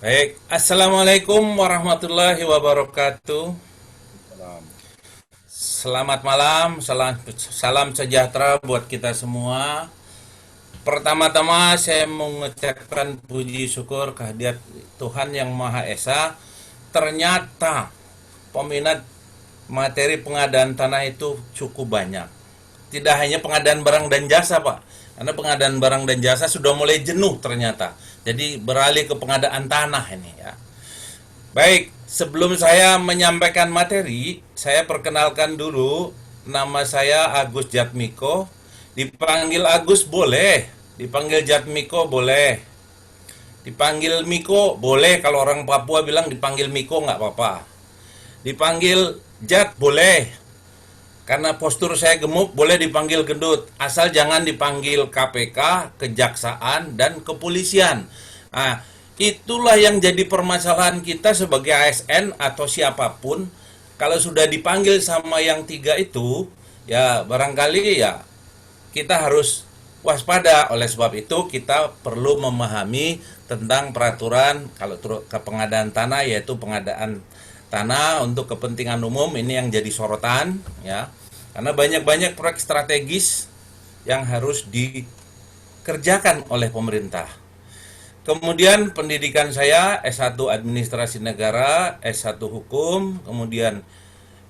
Baik, Assalamualaikum warahmatullahi wabarakatuh. Salam. Selamat malam, salam sejahtera buat kita semua. Pertama-tama saya mengucapkan puji syukur kehadirat Tuhan Yang Maha Esa. Ternyata peminat materi pengadaan tanah itu cukup banyak. Tidak hanya pengadaan barang dan jasa, Pak. Karena pengadaan barang dan jasa sudah mulai jenuh ternyata. Jadi beralih ke pengadaan tanah ini ya. Baik, sebelum saya menyampaikan materi, saya perkenalkan dulu. Nama saya Agus Jatmiko. Dipanggil Agus boleh, dipanggil Jatmiko boleh, dipanggil Miko boleh. Kalau orang Papua bilang dipanggil Miko nggak apa-apa. Dipanggil Jat boleh, karena postur saya gemuk boleh dipanggil gendut. Asal jangan dipanggil KPK, kejaksaan, dan kepolisian. Nah, itulah yang jadi permasalahan kita sebagai ASN atau siapapun. Kalau sudah dipanggil sama yang tiga itu, ya barangkali ya kita harus waspada. Oleh sebab itu kita perlu memahami tentang peraturan kalau ke pengadaan tanah, yaitu pengadaan tanah untuk kepentingan umum. Ini yang jadi sorotan ya, karena banyak-banyak proyek strategis yang harus dikerjakan oleh pemerintah. Kemudian pendidikan saya S1 Administrasi Negara, S1 Hukum, kemudian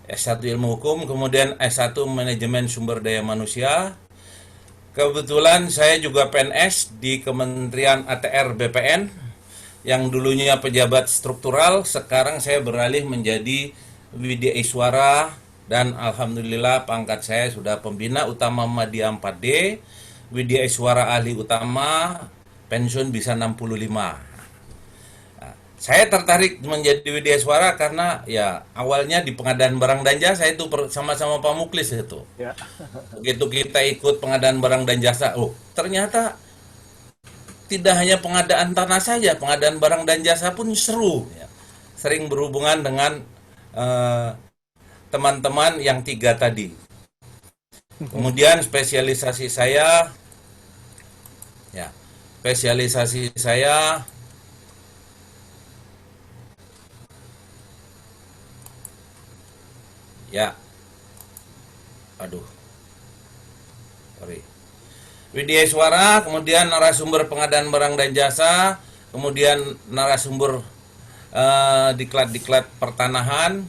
S1 Ilmu Hukum, kemudian S1 Manajemen Sumber Daya Manusia. Kebetulan saya juga PNS di Kementerian ATR BPN, yang dulunya pejabat struktural, sekarang saya beralih menjadi Widya Iswara, dan alhamdulillah pangkat saya sudah pembina utama Madya 4D, Widya Iswara ahli utama, pensiun bisa 65. Nah, saya tertarik menjadi Widya Iswara karena ya awalnya di pengadaan barang dan jasa itu sama-sama Pak Muklis itu. Ya. Begitu kita ikut pengadaan barang dan jasa, oh ternyata tidak hanya pengadaan tanah saja, pengadaan barang dan jasa pun seru ya. Sering berhubungan dengan eh, teman-teman yang tiga tadi. Kemudian ya, spesialisasi saya ya, aduh, sorry. Widya Suara, kemudian narasumber pengadaan barang dan jasa, kemudian narasumber diklat-diklat pertanahan.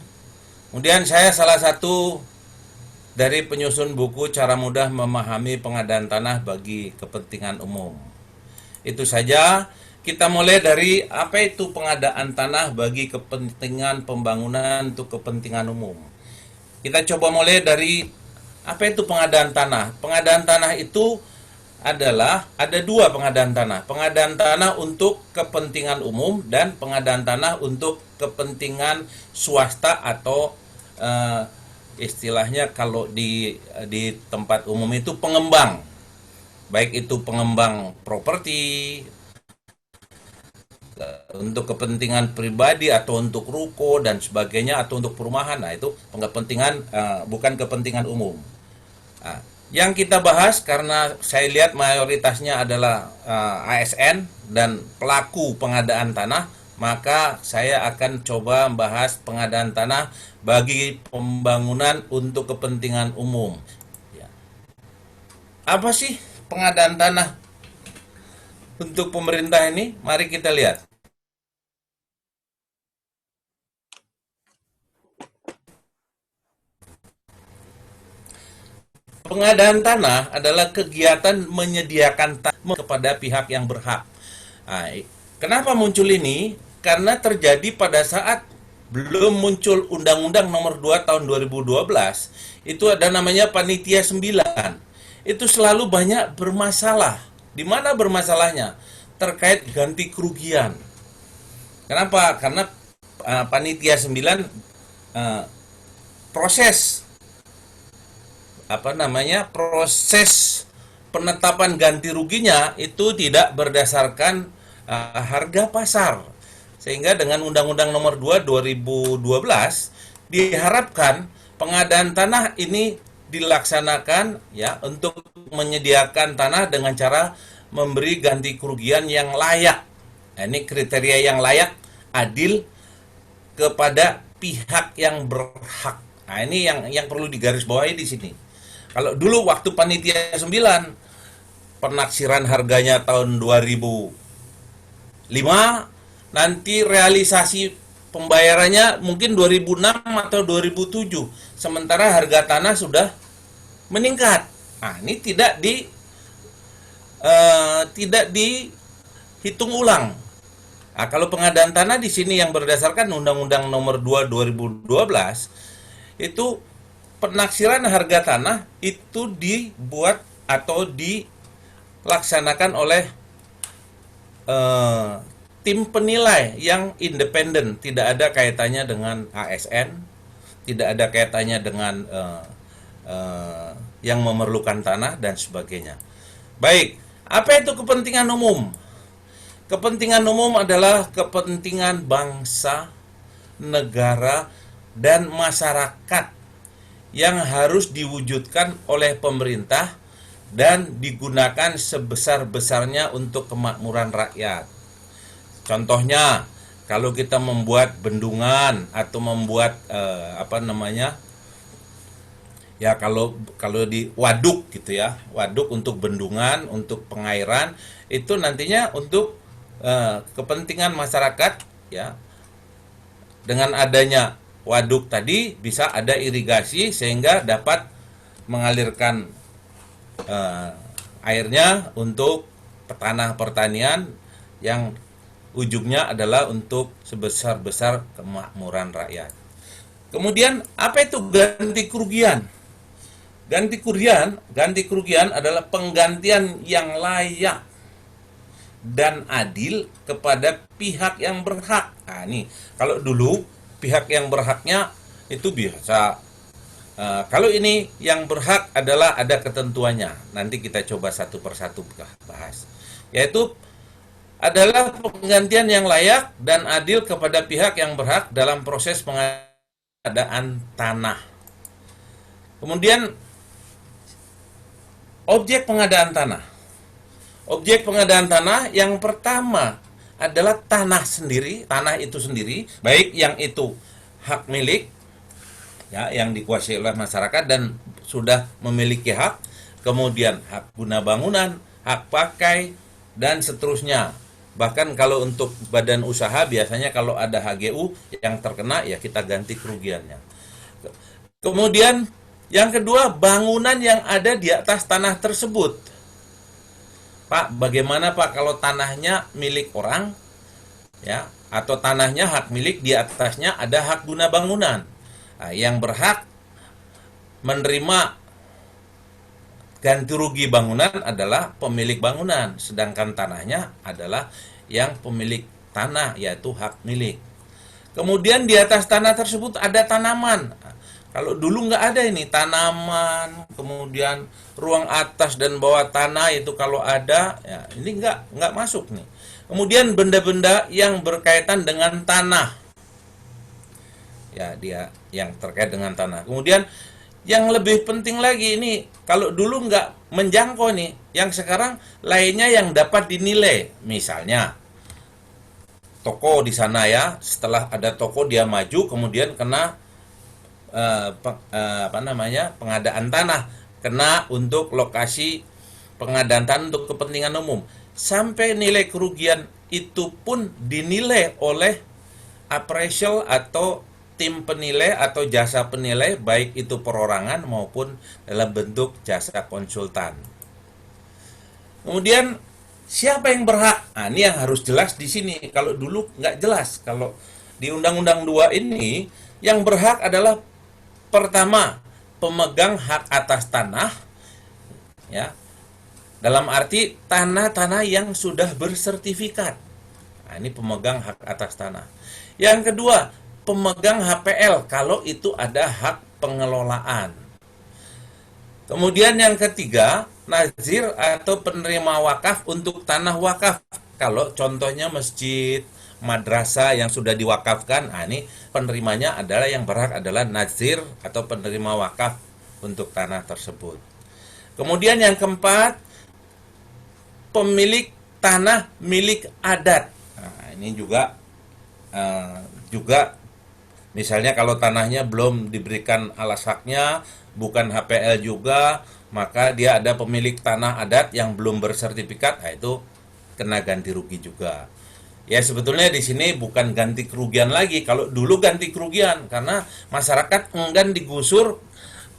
Kemudian saya salah satu dari penyusun buku Cara Mudah Memahami Pengadaan Tanah Bagi Kepentingan Umum. Itu saja. Kita mulai dari apa itu pengadaan tanah bagi kepentingan pembangunan untuk kepentingan umum. Kita coba mulai dari apa itu pengadaan tanah. Pengadaan tanah itu adalah ada dua pengadaan tanah. Pengadaan tanah untuk kepentingan umum dan pengadaan tanah untuk kepentingan swasta atau istilahnya kalau di tempat umum itu pengembang. Baik itu pengembang properti untuk kepentingan pribadi atau untuk ruko dan sebagainya atau untuk perumahan. Nah, itu kepentingan bukan kepentingan umum. Nah, yang kita bahas karena saya lihat mayoritasnya adalah ASN dan pelaku pengadaan tanah, maka saya akan coba membahas pengadaan tanah bagi pembangunan untuk kepentingan umum. Ya. Apa sih pengadaan tanah untuk pemerintah ini? Mari kita lihat. Pengadaan tanah adalah kegiatan menyediakan tanah kepada pihak yang berhak. Nah, kenapa muncul ini? Karena terjadi pada saat belum muncul Undang-Undang Nomor 2 Tahun 2012, itu ada namanya Panitia 9. Itu selalu banyak bermasalah. Di mana bermasalahnya? Terkait ganti kerugian. Kenapa? Karena Panitia 9 proses proses penetapan ganti ruginya itu tidak berdasarkan harga pasar. Sehingga dengan Undang-Undang Nomor 2 2012 diharapkan pengadaan tanah ini dilaksanakan ya untuk menyediakan tanah dengan cara memberi ganti kerugian yang layak. Nah, ini kriteria yang layak, adil kepada pihak yang berhak. Nah, ini yang perlu digarisbawahi di sini. Kalau dulu waktu panitia 9 penaksiran harganya tahun 2005, nanti realisasi pembayarannya mungkin 2006 atau 2007. Sementara harga tanah sudah meningkat. Nah, ini tidak dihitung ulang. Nah, kalau pengadaan tanah di sini yang berdasarkan Undang-Undang Nomor 2 2012 itu penaksiran harga tanah itu dibuat atau dilaksanakan oleh tim penilai yang independen, tidak ada kaitannya dengan ASN, tidak ada kaitannya dengan yang memerlukan tanah dan sebagainya. Baik, apa itu kepentingan umum? Kepentingan umum adalah kepentingan bangsa, negara, dan masyarakat yang harus diwujudkan oleh pemerintah dan digunakan sebesar-besarnya untuk kemakmuran rakyat. Contohnya, kalau kita membuat bendungan atau membuat ya kalau di waduk gitu ya, waduk untuk bendungan, untuk pengairan, itu nantinya untuk kepentingan masyarakat ya. Dengan adanya waduk tadi bisa ada irigasi sehingga dapat mengalirkan airnya untuk tanah pertanian yang ujungnya adalah untuk sebesar-besar kemakmuran rakyat. Kemudian apa itu ganti kerugian? Ganti kerugian adalah penggantian yang layak dan adil kepada pihak yang berhak. Nah, nih, kalau dulu pihak yang berhaknya itu biasa. Kalau ini yang berhak adalah ada ketentuannya. Nanti kita coba satu persatu bahas. Yaitu adalah penggantian yang layak dan adil kepada pihak yang berhak dalam proses pengadaan tanah. Kemudian objek pengadaan tanah. Objek pengadaan tanah yang pertama adalah tanah sendiri, tanah itu sendiri, baik yang itu hak milik ya yang dikuasai oleh masyarakat dan sudah memiliki hak, kemudian hak guna bangunan, hak pakai dan seterusnya. Bahkan kalau untuk badan usaha biasanya kalau ada HGU yang terkena ya kita ganti kerugiannya. Kemudian yang kedua, bangunan yang ada di atas tanah tersebut. Pak, bagaimana Pak kalau tanahnya milik orang ya atau tanahnya hak milik, di atasnya ada hak guna bangunan. Nah, yang berhak menerima ganti rugi bangunan adalah pemilik bangunan, sedangkan tanahnya adalah yang pemilik tanah, yaitu hak milik. Kemudian di atas tanah tersebut ada tanaman. Kalau dulu nggak ada ini tanaman, kemudian ruang atas dan bawah tanah itu kalau ada, ya ini nggak masuk nih. Kemudian benda-benda yang berkaitan dengan tanah, ya dia yang terkait dengan tanah. Kemudian yang lebih penting lagi ini, kalau dulu nggak menjangkau nih, yang sekarang lainnya yang dapat dinilai. Misalnya, toko di sana ya, setelah ada toko dia maju, kemudian kena pengadaan tanah, kena untuk lokasi pengadaan tanah untuk kepentingan umum. Sampai nilai kerugian itu pun dinilai oleh appraisal atau tim penilai atau jasa penilai, baik itu perorangan maupun dalam bentuk jasa konsultan. Kemudian siapa yang berhak? Nah, ini yang harus jelas di sini. Kalau dulu nggak jelas. Kalau di Undang-Undang 2 ini yang berhak adalah pertama pemegang hak atas tanah, ya. Dalam arti tanah-tanah yang sudah bersertifikat. Nah, ini pemegang hak atas tanah. Yang kedua, pemegang HPL kalau itu ada hak pengelolaan. Kemudian yang ketiga, nazir atau penerima wakaf untuk tanah wakaf. Kalau contohnya masjid, madrasah yang sudah diwakafkan, nah ini penerimanya adalah yang berhak adalah nazir atau penerima wakaf untuk tanah tersebut. Kemudian yang keempat, pemilik tanah milik adat. Nah, ini juga eh, juga misalnya kalau tanahnya belum diberikan alas haknya, bukan HPL juga, maka dia ada pemilik tanah adat yang belum bersertifikat, nah itu kena ganti rugi juga. Ya sebetulnya di sini bukan ganti kerugian lagi. Kalau dulu ganti kerugian karena masyarakat enggan digusur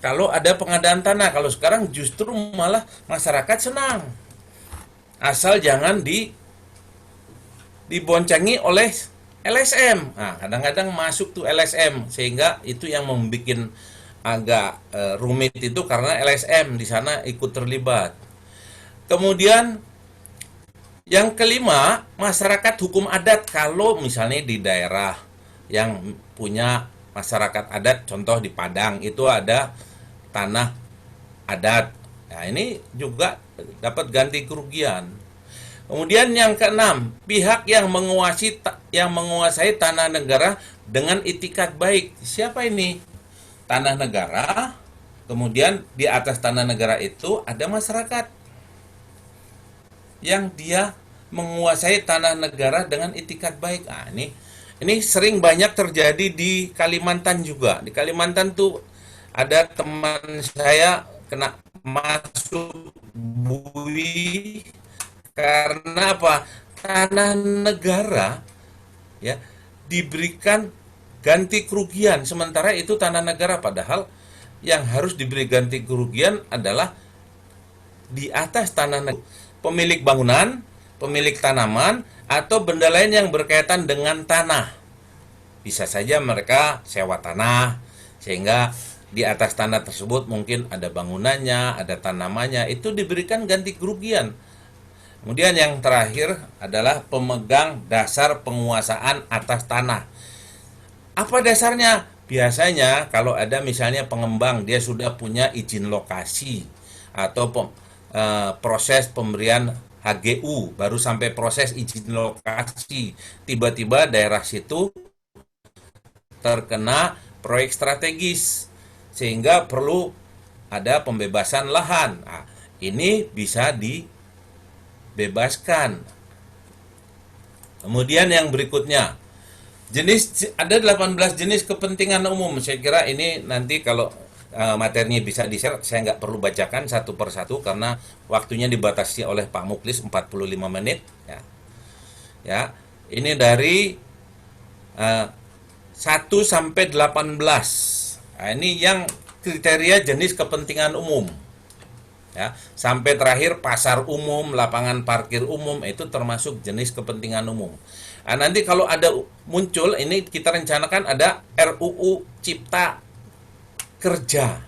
kalau ada pengadaan tanah. Kalau sekarang justru malah masyarakat senang. Asal jangan diboncengi oleh LSM. Nah, kadang-kadang masuk tuh LSM sehingga itu yang membuat agak rumit itu karena LSM di sana ikut terlibat. Kemudian yang kelima, masyarakat hukum adat. Kalau misalnya di daerah yang punya masyarakat adat, contoh di Padang itu ada tanah adat. Nah, ini juga dapat ganti kerugian. Kemudian yang keenam, pihak yang menguasai tanah negara dengan itikat baik. Siapa ini? Tanah negara. Kemudian di atas tanah negara itu ada masyarakat yang dia menguasai tanah negara dengan itikat baik. Nah, ini sering banyak terjadi di Kalimantan juga. Di Kalimantan tuh ada teman saya kena masuk bui karena apa? Tanah negara ya diberikan ganti kerugian, sementara itu tanah negara, padahal yang harus diberi ganti kerugian adalah di atas tanah negara, pemilik bangunan, pemilik tanaman, atau benda lain yang berkaitan dengan tanah. Bisa saja mereka sewa tanah, sehingga di atas tanah tersebut mungkin ada bangunannya, ada tanamannya, itu diberikan ganti kerugian. Kemudian yang terakhir adalah pemegang dasar penguasaan atas tanah. Apa dasarnya? Biasanya kalau ada misalnya pengembang, dia sudah punya izin lokasi atau proses pemberian HGU, baru sampai proses izin lokasi, tiba-tiba daerah situ terkena proyek strategis sehingga perlu ada pembebasan lahan. Nah, ini bisa dibebaskan. Kemudian yang berikutnya, ada 18 jenis kepentingan umum. Saya kira ini nanti kalau materinya bisa di-share, saya nggak perlu bacakan satu persatu karena waktunya dibatasi oleh Pak Muklis 45 menit. Ya, ini dari 1 sampai 18. Nah, ini yang kriteria jenis kepentingan umum. Ya, sampai terakhir pasar umum, lapangan parkir umum itu termasuk jenis kepentingan umum. Nah, nanti kalau ada muncul, ini kita rencanakan ada RUU Cipta Kerja.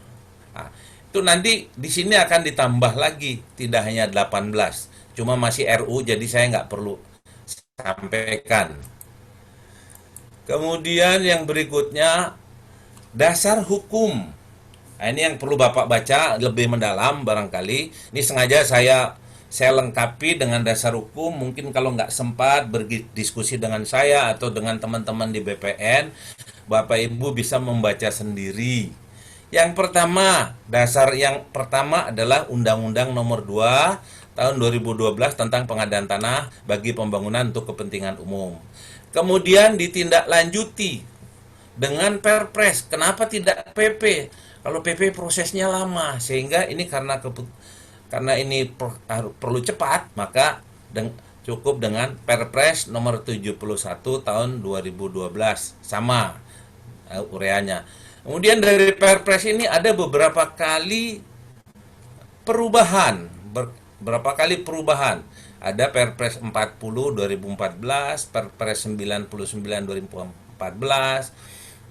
Nah, itu nanti di sini akan ditambah lagi, tidak hanya 18, cuma masih RU, jadi saya nggak perlu sampaikan. Kemudian yang berikutnya, dasar hukum. Nah, ini yang perlu Bapak baca lebih mendalam barangkali. Ini sengaja saya lengkapi dengan dasar hukum. Mungkin kalau nggak sempat berdiskusi dengan saya atau dengan teman-teman di BPN, Bapak Ibu bisa membaca sendiri. Yang pertama, dasar yang pertama adalah Undang-Undang Nomor 2 tahun 2012 tentang pengadaan tanah bagi pembangunan untuk kepentingan umum. Kemudian ditindaklanjuti dengan Perpres. Kenapa tidak PP? Kalau PP prosesnya lama, sehingga ini karena ini perlu cepat, maka cukup dengan Perpres nomor 71 tahun 2012. Sama ureanya. Kemudian dari Perpres ini ada beberapa kali perubahan. Ada Perpres 40 2014, Perpres 99 2014,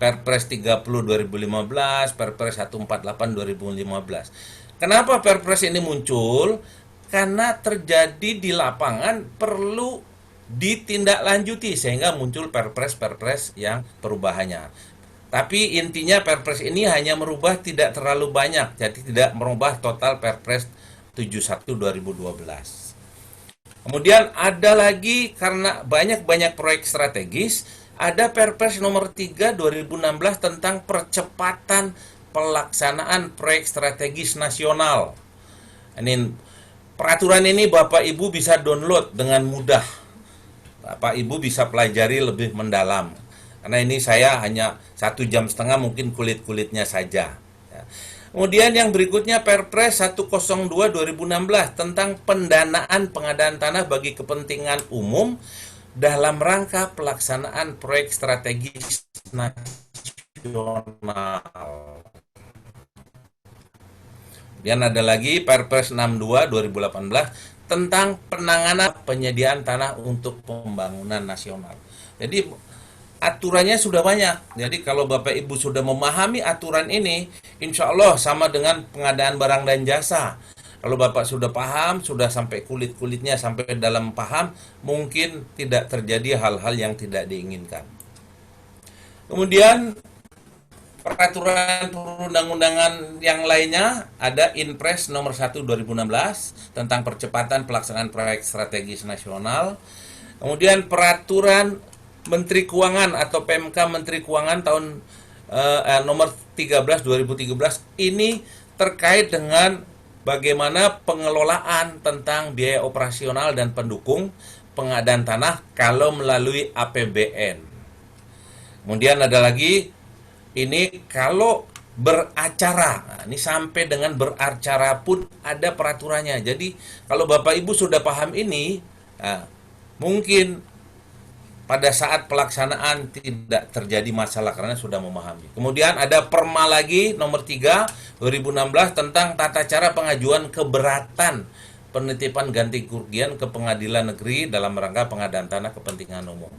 Perpres 30 2015, Perpres 148 2015. Kenapa Perpres ini muncul? Karena terjadi di lapangan perlu ditindaklanjuti sehingga muncul Perpres-Perpres yang perubahannya. Tapi intinya Perpres ini hanya merubah tidak terlalu banyak, jadi tidak merubah total Perpres 71 2012. Kemudian ada lagi karena banyak proyek strategis, ada Perpres nomor 3 2016 tentang percepatan pelaksanaan proyek strategis nasional. Ini peraturan ini Bapak Ibu bisa download dengan mudah Bapak Ibu bisa pelajari lebih mendalam. Karena ini saya hanya 1,5 jam mungkin kulit-kulitnya saja. Ya. Kemudian yang berikutnya Perpres 102 2016 tentang pendanaan pengadaan tanah bagi kepentingan umum dalam rangka pelaksanaan proyek strategis nasional. Kemudian ada lagi Perpres 62 2018 tentang penanganan penyediaan tanah untuk pembangunan nasional. Jadi aturannya sudah banyak. Jadi kalau Bapak Ibu sudah memahami aturan ini, insya Allah sama dengan pengadaan barang dan jasa. Kalau Bapak sudah paham, sudah sampai kulit-kulitnya, sampai dalam paham, mungkin tidak terjadi hal-hal yang tidak diinginkan. Kemudian peraturan perundang-undangan yang lainnya ada Inpres nomor 1 2016 tentang percepatan pelaksanaan proyek strategis nasional. Kemudian peraturan Menteri Keuangan atau PMK Menteri Keuangan tahun nomor 13 2013 ini terkait dengan bagaimana pengelolaan tentang biaya operasional dan pendukung pengadaan tanah kalau melalui APBN. Kemudian ada lagi ini kalau beracara, nah, ini sampai dengan beracara pun ada peraturannya. Jadi kalau Bapak Ibu sudah paham ini, nah, mungkin pada saat pelaksanaan tidak terjadi masalah karena sudah memahami. Kemudian ada Perma lagi nomor 3 2016 tentang tata cara pengajuan keberatan penitipan ganti kerugian ke pengadilan negeri dalam rangka pengadaan tanah kepentingan umum.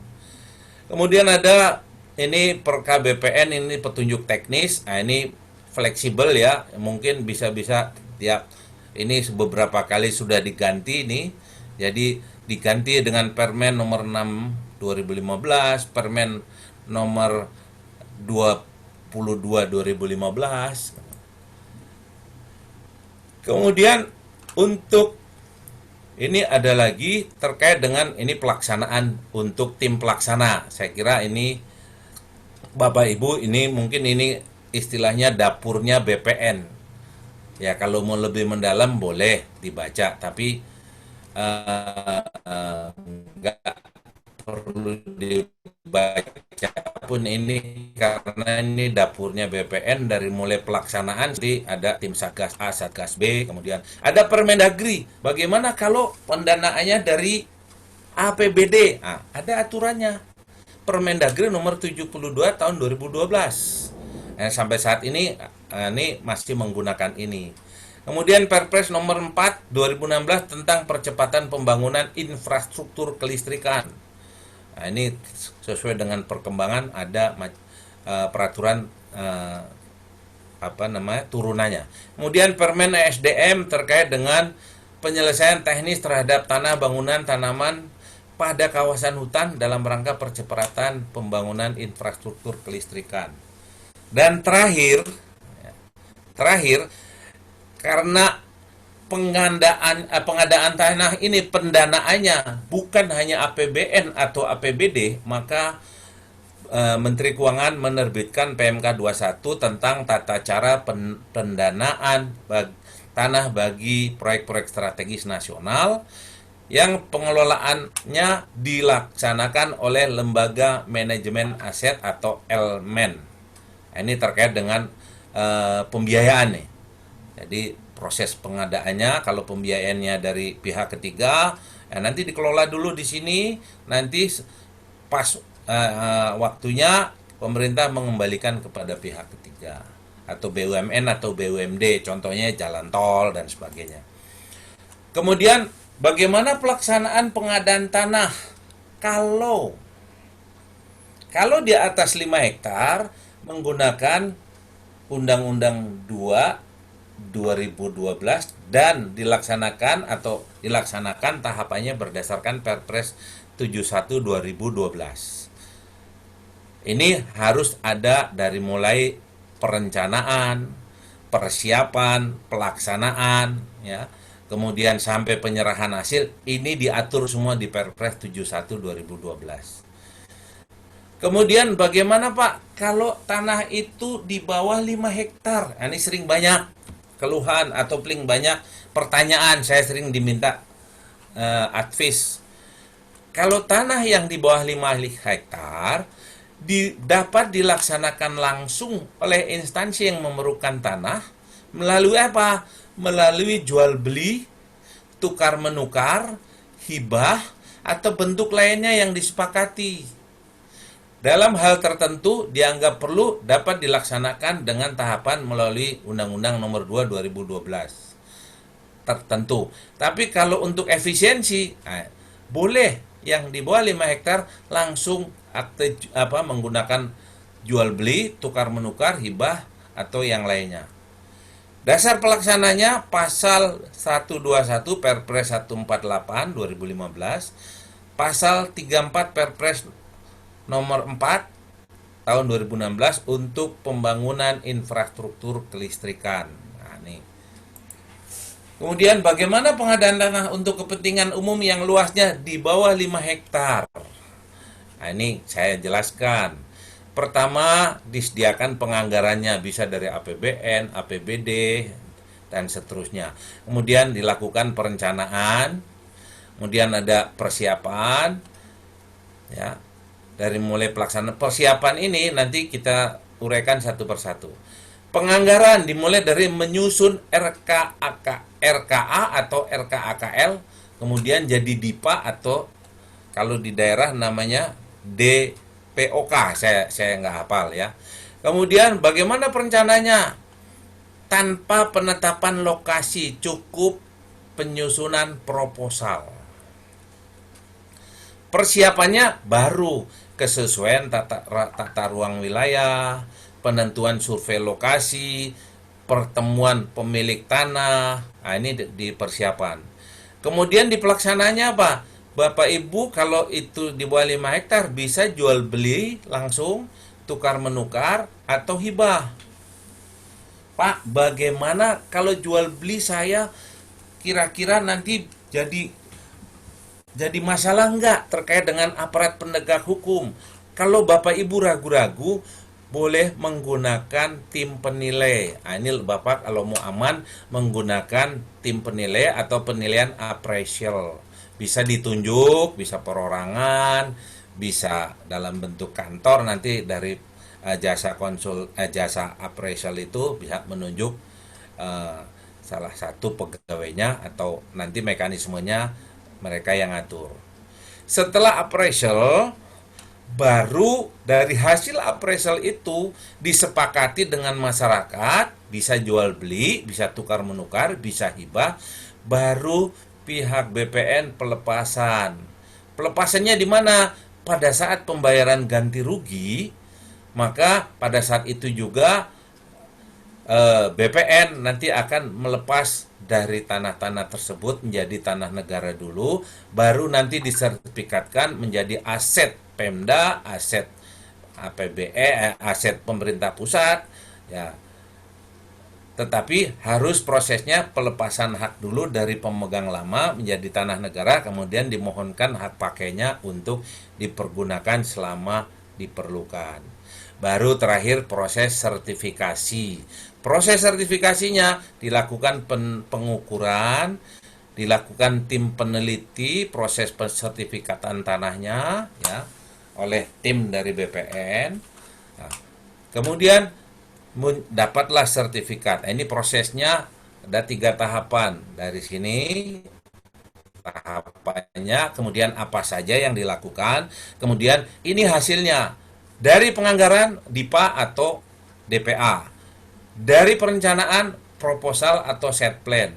Kemudian ada ini Perka BPN, ini petunjuk teknis. Nah, ini fleksibel ya, mungkin bisa-bisa tiap ini beberapa kali sudah diganti ini. Jadi diganti dengan Permen nomor 6 2015, Permen nomor 22 2015. Kemudian untuk ini ada lagi terkait dengan ini pelaksanaan untuk tim pelaksana. Saya kira ini Bapak Ibu ini mungkin ini istilahnya dapurnya BPN. Ya kalau mau lebih mendalam boleh dibaca, tapi nggak perlu dibaca pun ini karena ini dapurnya BPN dari mulai pelaksanaan. Jadi ada tim Satgas A, Satgas B, kemudian ada Permendagri. Bagaimana kalau pendanaannya dari APBD? Nah, ada aturannya. Permendagri nomor 72 tahun 2012. Sampai saat ini masih menggunakan ini. Kemudian Perpres nomor 4 2016 tentang percepatan pembangunan infrastruktur kelistrikan. Nah, ini sesuai dengan perkembangan ada peraturan turunannya. Kemudian Permen ESDM terkait dengan penyelesaian teknis terhadap tanah bangunan tanaman pada kawasan hutan dalam rangka percepatan pembangunan infrastruktur kelistrikan. Dan terakhir karena pengadaan tanah ini pendanaannya bukan hanya APBN atau APBD, maka Menteri Keuangan menerbitkan PMK 21 tentang tata cara pendanaan tanah bagi proyek-proyek strategis nasional yang pengelolaannya dilaksanakan oleh Lembaga Manajemen Aset atau LMAN. Ini terkait dengan pembiayaan nih. Jadi proses pengadaannya kalau pembiayaannya dari pihak ketiga, nanti dikelola dulu di sini, nanti pas waktunya pemerintah mengembalikan kepada pihak ketiga atau BUMN atau BUMD, contohnya jalan tol dan sebagainya. Kemudian bagaimana pelaksanaan pengadaan tanah kalau di atas 5 hektar menggunakan Undang-Undang 2 2012 dan dilaksanakan tahapannya berdasarkan Perpres 71 2012. Ini harus ada dari mulai perencanaan, persiapan, pelaksanaan, ya. Kemudian sampai penyerahan hasil, ini diatur semua di Perpres 71 2012. Kemudian bagaimana Pak kalau tanah itu di bawah 5 hektar? Nah, ini sering banyak keluhan atau paling banyak pertanyaan, saya sering diminta advice. Kalau tanah yang di bawah 5 hektar dapat dilaksanakan langsung oleh instansi yang memerlukan tanah melalui apa? Melalui jual beli, tukar menukar, hibah, atau bentuk lainnya yang disepakati. Dalam hal tertentu dianggap perlu dapat dilaksanakan dengan tahapan melalui Undang-Undang Nomor 2 2012 tertentu. Tapi kalau untuk efisiensi, boleh yang di bawah 5 hektar langsung menggunakan jual beli, tukar menukar, hibah, atau yang lainnya. Dasar pelaksananya pasal 121 Perpres 148 2015, pasal 34 Perpres nomor 4 tahun 2016 untuk pembangunan infrastruktur kelistrikan. Nah, nih. Kemudian bagaimana pengadaan tanah untuk kepentingan umum yang luasnya di bawah 5 hektar? Nah, ini saya jelaskan. Pertama, disediakan penganggarannya bisa dari APBN, APBD, dan seterusnya. Kemudian dilakukan perencanaan, kemudian ada persiapan, ya. Dari mulai pelaksanaan persiapan ini nanti kita uraikan satu persatu. Penganggaran dimulai dari menyusun RKA atau RKAKL, kemudian jadi DIPA atau kalau di daerah namanya DPOK, saya nggak hafal ya. Kemudian bagaimana perencanaannya? Tanpa penetapan lokasi, cukup penyusunan proposal. Persiapannya baru kesesuaian tata ruang wilayah, penentuan survei lokasi, pertemuan pemilik tanah. Nah, ini di persiapan. Kemudian di pelaksananya apa? Bapak Ibu kalau itu di bawah 5 hektar bisa jual beli langsung, tukar menukar, atau hibah. Pak, bagaimana kalau jual beli saya kira-kira nanti jadi masalah enggak terkait dengan aparat penegak hukum? Kalau Bapak Ibu ragu-ragu, boleh menggunakan tim penilai. Nah, ini Bapak kalau mau aman menggunakan tim penilai atau penilaian appraisal. Bisa ditunjuk, bisa perorangan, bisa dalam bentuk kantor nanti dari jasa appraisal itu bisa menunjuk salah satu pegawainya atau nanti mekanismenya mereka yang ngatur. Setelah appraisal, baru dari hasil appraisal itu disepakati dengan masyarakat, bisa jual beli, bisa tukar menukar, bisa hibah, baru pihak BPN pelepasan. Pelepasannya di mana? Pada saat pembayaran ganti rugi, maka pada saat itu juga BPN nanti akan melepas dari tanah-tanah tersebut menjadi tanah negara dulu, baru nanti disertifikatkan menjadi aset Pemda, aset APBE, aset pemerintah pusat, ya. Tetapi harus prosesnya pelepasan hak dulu dari pemegang lama menjadi tanah negara, kemudian dimohonkan hak pakainya untuk dipergunakan selama diperlukan. Baru terakhir proses sertifikasi. Proses sertifikasinya dilakukan pengukuran, dilakukan tim peneliti, proses pensertifikatan tanahnya ya oleh tim dari BPN. Nah, kemudian dapatlah sertifikat. Nah, ini prosesnya ada 3 tahapan. Dari sini tahapannya, kemudian apa saja yang dilakukan, kemudian ini hasilnya dari penganggaran DIPA atau DPA, dari perencanaan proposal atau set plan,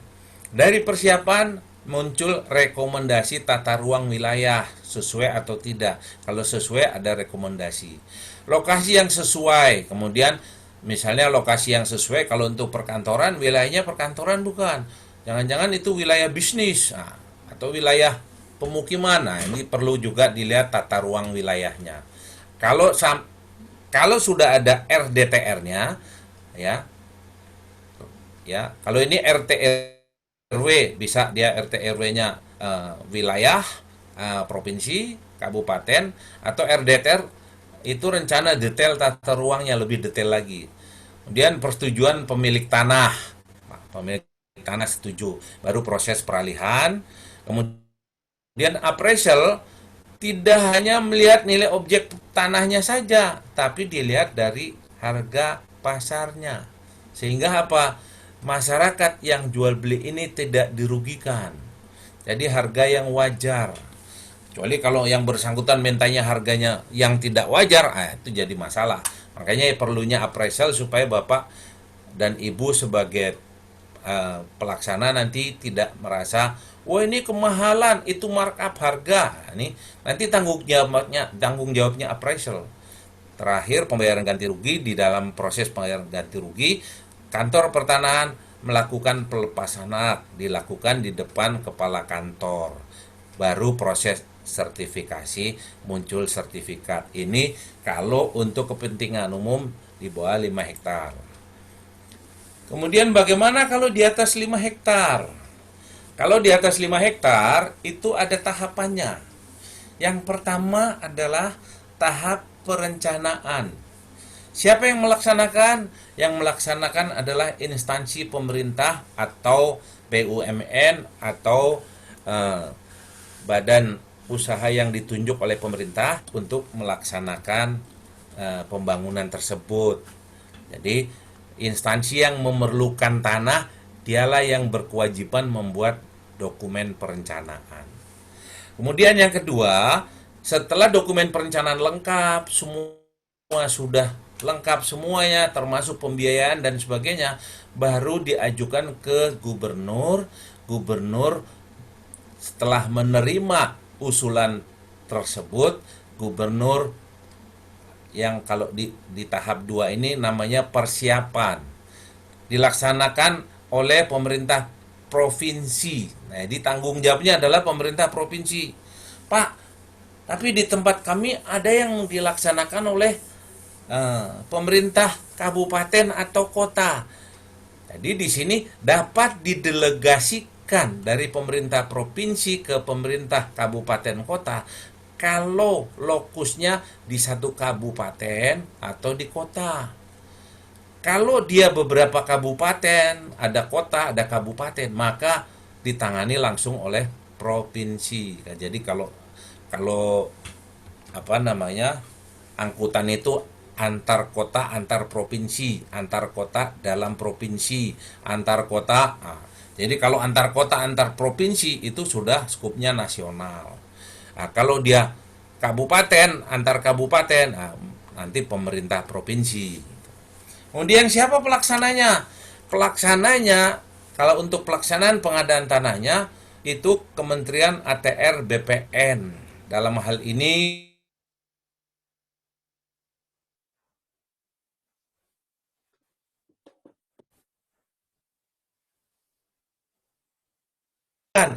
dari persiapan muncul rekomendasi tata ruang wilayah sesuai atau tidak. Kalau sesuai ada rekomendasi. Lokasi yang sesuai, kemudian misalnya lokasi yang sesuai kalau untuk perkantoran, wilayahnya perkantoran bukan. Jangan-jangan itu wilayah bisnis atau wilayah pemukiman. Nah, ini perlu juga dilihat tata ruang wilayahnya. Kalau sudah ada RDTR-nya, ya, kalau ini RT RW bisa dia RT RW-nya wilayah, provinsi, kabupaten, atau RDTR itu rencana detail tata ruangnya lebih detail lagi. Kemudian persetujuan pemilik tanah, pemilik tanah setuju, baru proses peralihan, kemudian appraisal tidak hanya melihat nilai objek tanahnya saja, tapi dilihat dari harga pasarnya. Sehingga apa? Masyarakat yang jual beli ini tidak dirugikan. Jadi harga yang wajar. Kecuali kalau yang bersangkutan mintanya harganya yang tidak wajar, itu jadi masalah. Makanya perlunya appraisal supaya Bapak dan Ibu sebagai pelaksana nanti tidak merasa, wah ini kemahalan, itu markup harga. Nah, ini nanti tanggung jawabnya appraisal. Terakhir pembayaran ganti rugi. Di dalam proses pembayaran ganti rugi, kantor pertanahan melakukan pelepasan hak, dilakukan di depan kepala kantor. Baru proses sertifikasi, muncul sertifikat. Ini kalau untuk kepentingan umum di bawah 5 hektar. Kemudian bagaimana kalau di atas 5 hektar? Kalau di atas 5 hektar itu ada tahapannya. Yang pertama adalah tahap perencanaan. Siapa yang melaksanakan? Yang melaksanakan adalah instansi pemerintah atau BUMN atau badan usaha yang ditunjuk oleh pemerintah untuk melaksanakan pembangunan tersebut. Jadi instansi yang memerlukan tanah, dialah yang berkewajiban membuat dokumen perencanaan. Kemudian yang kedua, setelah dokumen perencanaan lengkap, semua sudah lengkap semuanya, termasuk pembiayaan dan sebagainya, baru diajukan ke gubernur. Gubernur setelah menerima usulan tersebut, gubernur yang kalau di tahap 2 ini namanya persiapan, dilaksanakan oleh pemerintah provinsi. Nah, di tanggung jawabnya adalah pemerintah provinsi. Pak, tapi di tempat kami ada yang dilaksanakan oleh pemerintah kabupaten atau kota. Jadi di sini dapat didelegasikan dari pemerintah provinsi ke pemerintah kabupaten kota kalau lokusnya di satu kabupaten atau di kota. Kalau dia beberapa kabupaten, ada kota, ada kabupaten, maka ditangani langsung oleh provinsi. Jadi kalau apa namanya, angkutan itu antar kota, antar provinsi, antar kota dalam provinsi, antar kota. Jadi kalau antar kota, antar provinsi itu sudah skupnya nasional. Nah, kalau dia kabupaten, antar kabupaten, nanti pemerintah provinsi. Kemudian siapa pelaksananya? Pelaksananya, kalau untuk pelaksanaan pengadaan tanahnya, itu Kementerian ATR BPN. Dalam hal ini,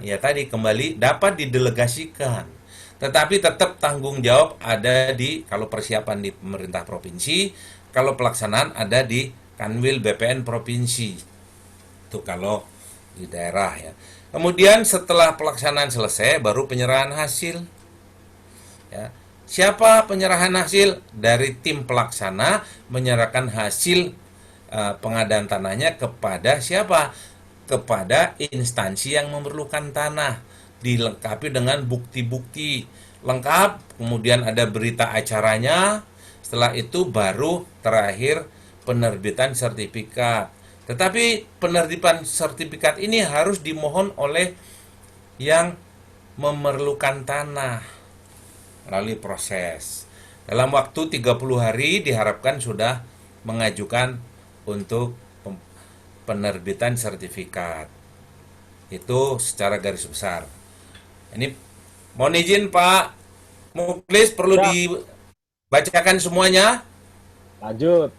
ya tadi kembali dapat didelegasikan. Tetapi tetap tanggung jawab ada di, kalau persiapan di pemerintah provinsi, kalau pelaksanaan ada di Kanwil BPN provinsi. Itu kalau di daerah ya. Kemudian setelah pelaksanaan selesai baru penyerahan hasil. Ya. Siapa penyerahan hasil? Dari tim pelaksana menyerahkan hasil pengadaan tanahnya kepada siapa? Kepada instansi yang memerlukan tanah, dilengkapi dengan bukti-bukti lengkap, kemudian ada berita acaranya. Setelah itu baru terakhir penerbitan sertifikat. Tetapi penerbitan sertifikat ini harus dimohon oleh yang memerlukan tanah melalui proses. Dalam waktu 30 hari diharapkan sudah mengajukan untuk penerbitan sertifikat. Itu secara garis besar. Ini mohon izin Pak Muklis, perlu Siap, dibacakan semuanya. lanjut.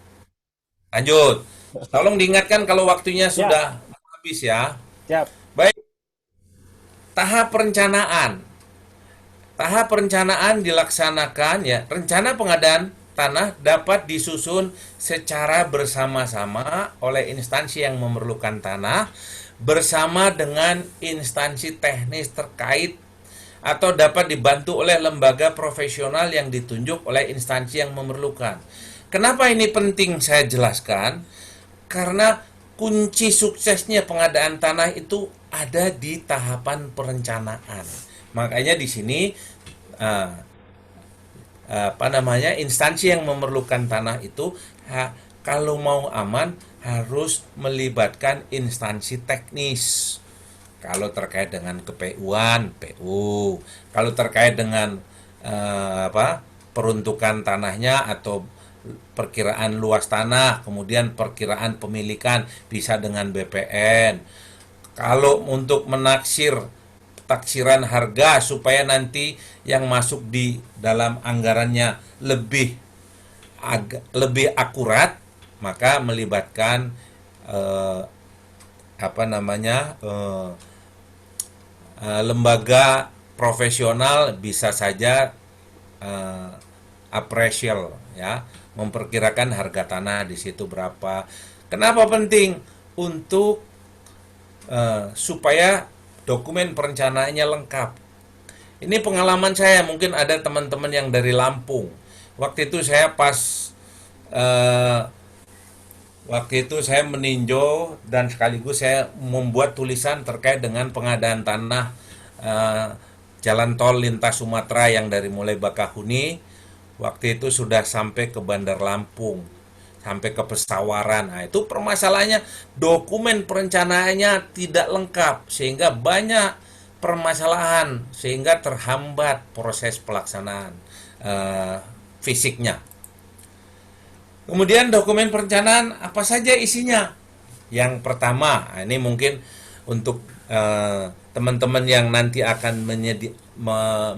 Lanjut. Tolong diingatkan kalau waktunya Siap, sudah habis ya. siap. Baik, tahap perencanaan. Tahap perencanaan dilaksanakan ya. Rencana pengadaan tanah dapat disusun secara bersama-sama oleh instansi yang memerlukan tanah bersama dengan instansi teknis terkait atau dapat dibantu oleh lembaga profesional yang ditunjuk oleh instansi yang memerlukan. Kenapa ini penting saya jelaskan? Karena kunci suksesnya pengadaan tanah itu ada di tahapan perencanaan. Makanya di sini eh, apa namanya, instansi yang memerlukan tanah itu kalau mau aman harus melibatkan instansi teknis. Kalau terkait dengan ke-PU-an, PU. Kalau terkait dengan peruntukan tanahnya atau perkiraan luas tanah, kemudian perkiraan pemilikan bisa dengan BPN. Kalau untuk menaksir taksiran harga supaya nanti yang masuk di dalam anggarannya lebih akurat, maka melibatkan eh, apa namanya lembaga profesional, bisa saja eh, appraisal, ya, memperkirakan harga tanah di situ berapa. Kenapa penting? Untuk supaya dokumen perencanaannya lengkap. Ini pengalaman saya, mungkin ada teman-teman yang dari Lampung. Waktu itu saya eh, waktu itu saya meninjau dan sekaligus saya membuat tulisan terkait dengan pengadaan tanah eh, jalan tol lintas Sumatera yang dari mulai Bakahuni. Waktu itu sudah sampai ke Bandar Lampung, sampai ke Pesawaran. Nah, itu permasalahannya dokumen perencanaannya tidak lengkap sehingga banyak permasalahan, sehingga terhambat proses pelaksanaan fisiknya. Kemudian dokumen perencanaan apa saja isinya? Yang pertama, ini mungkin untuk teman-teman yang nanti akan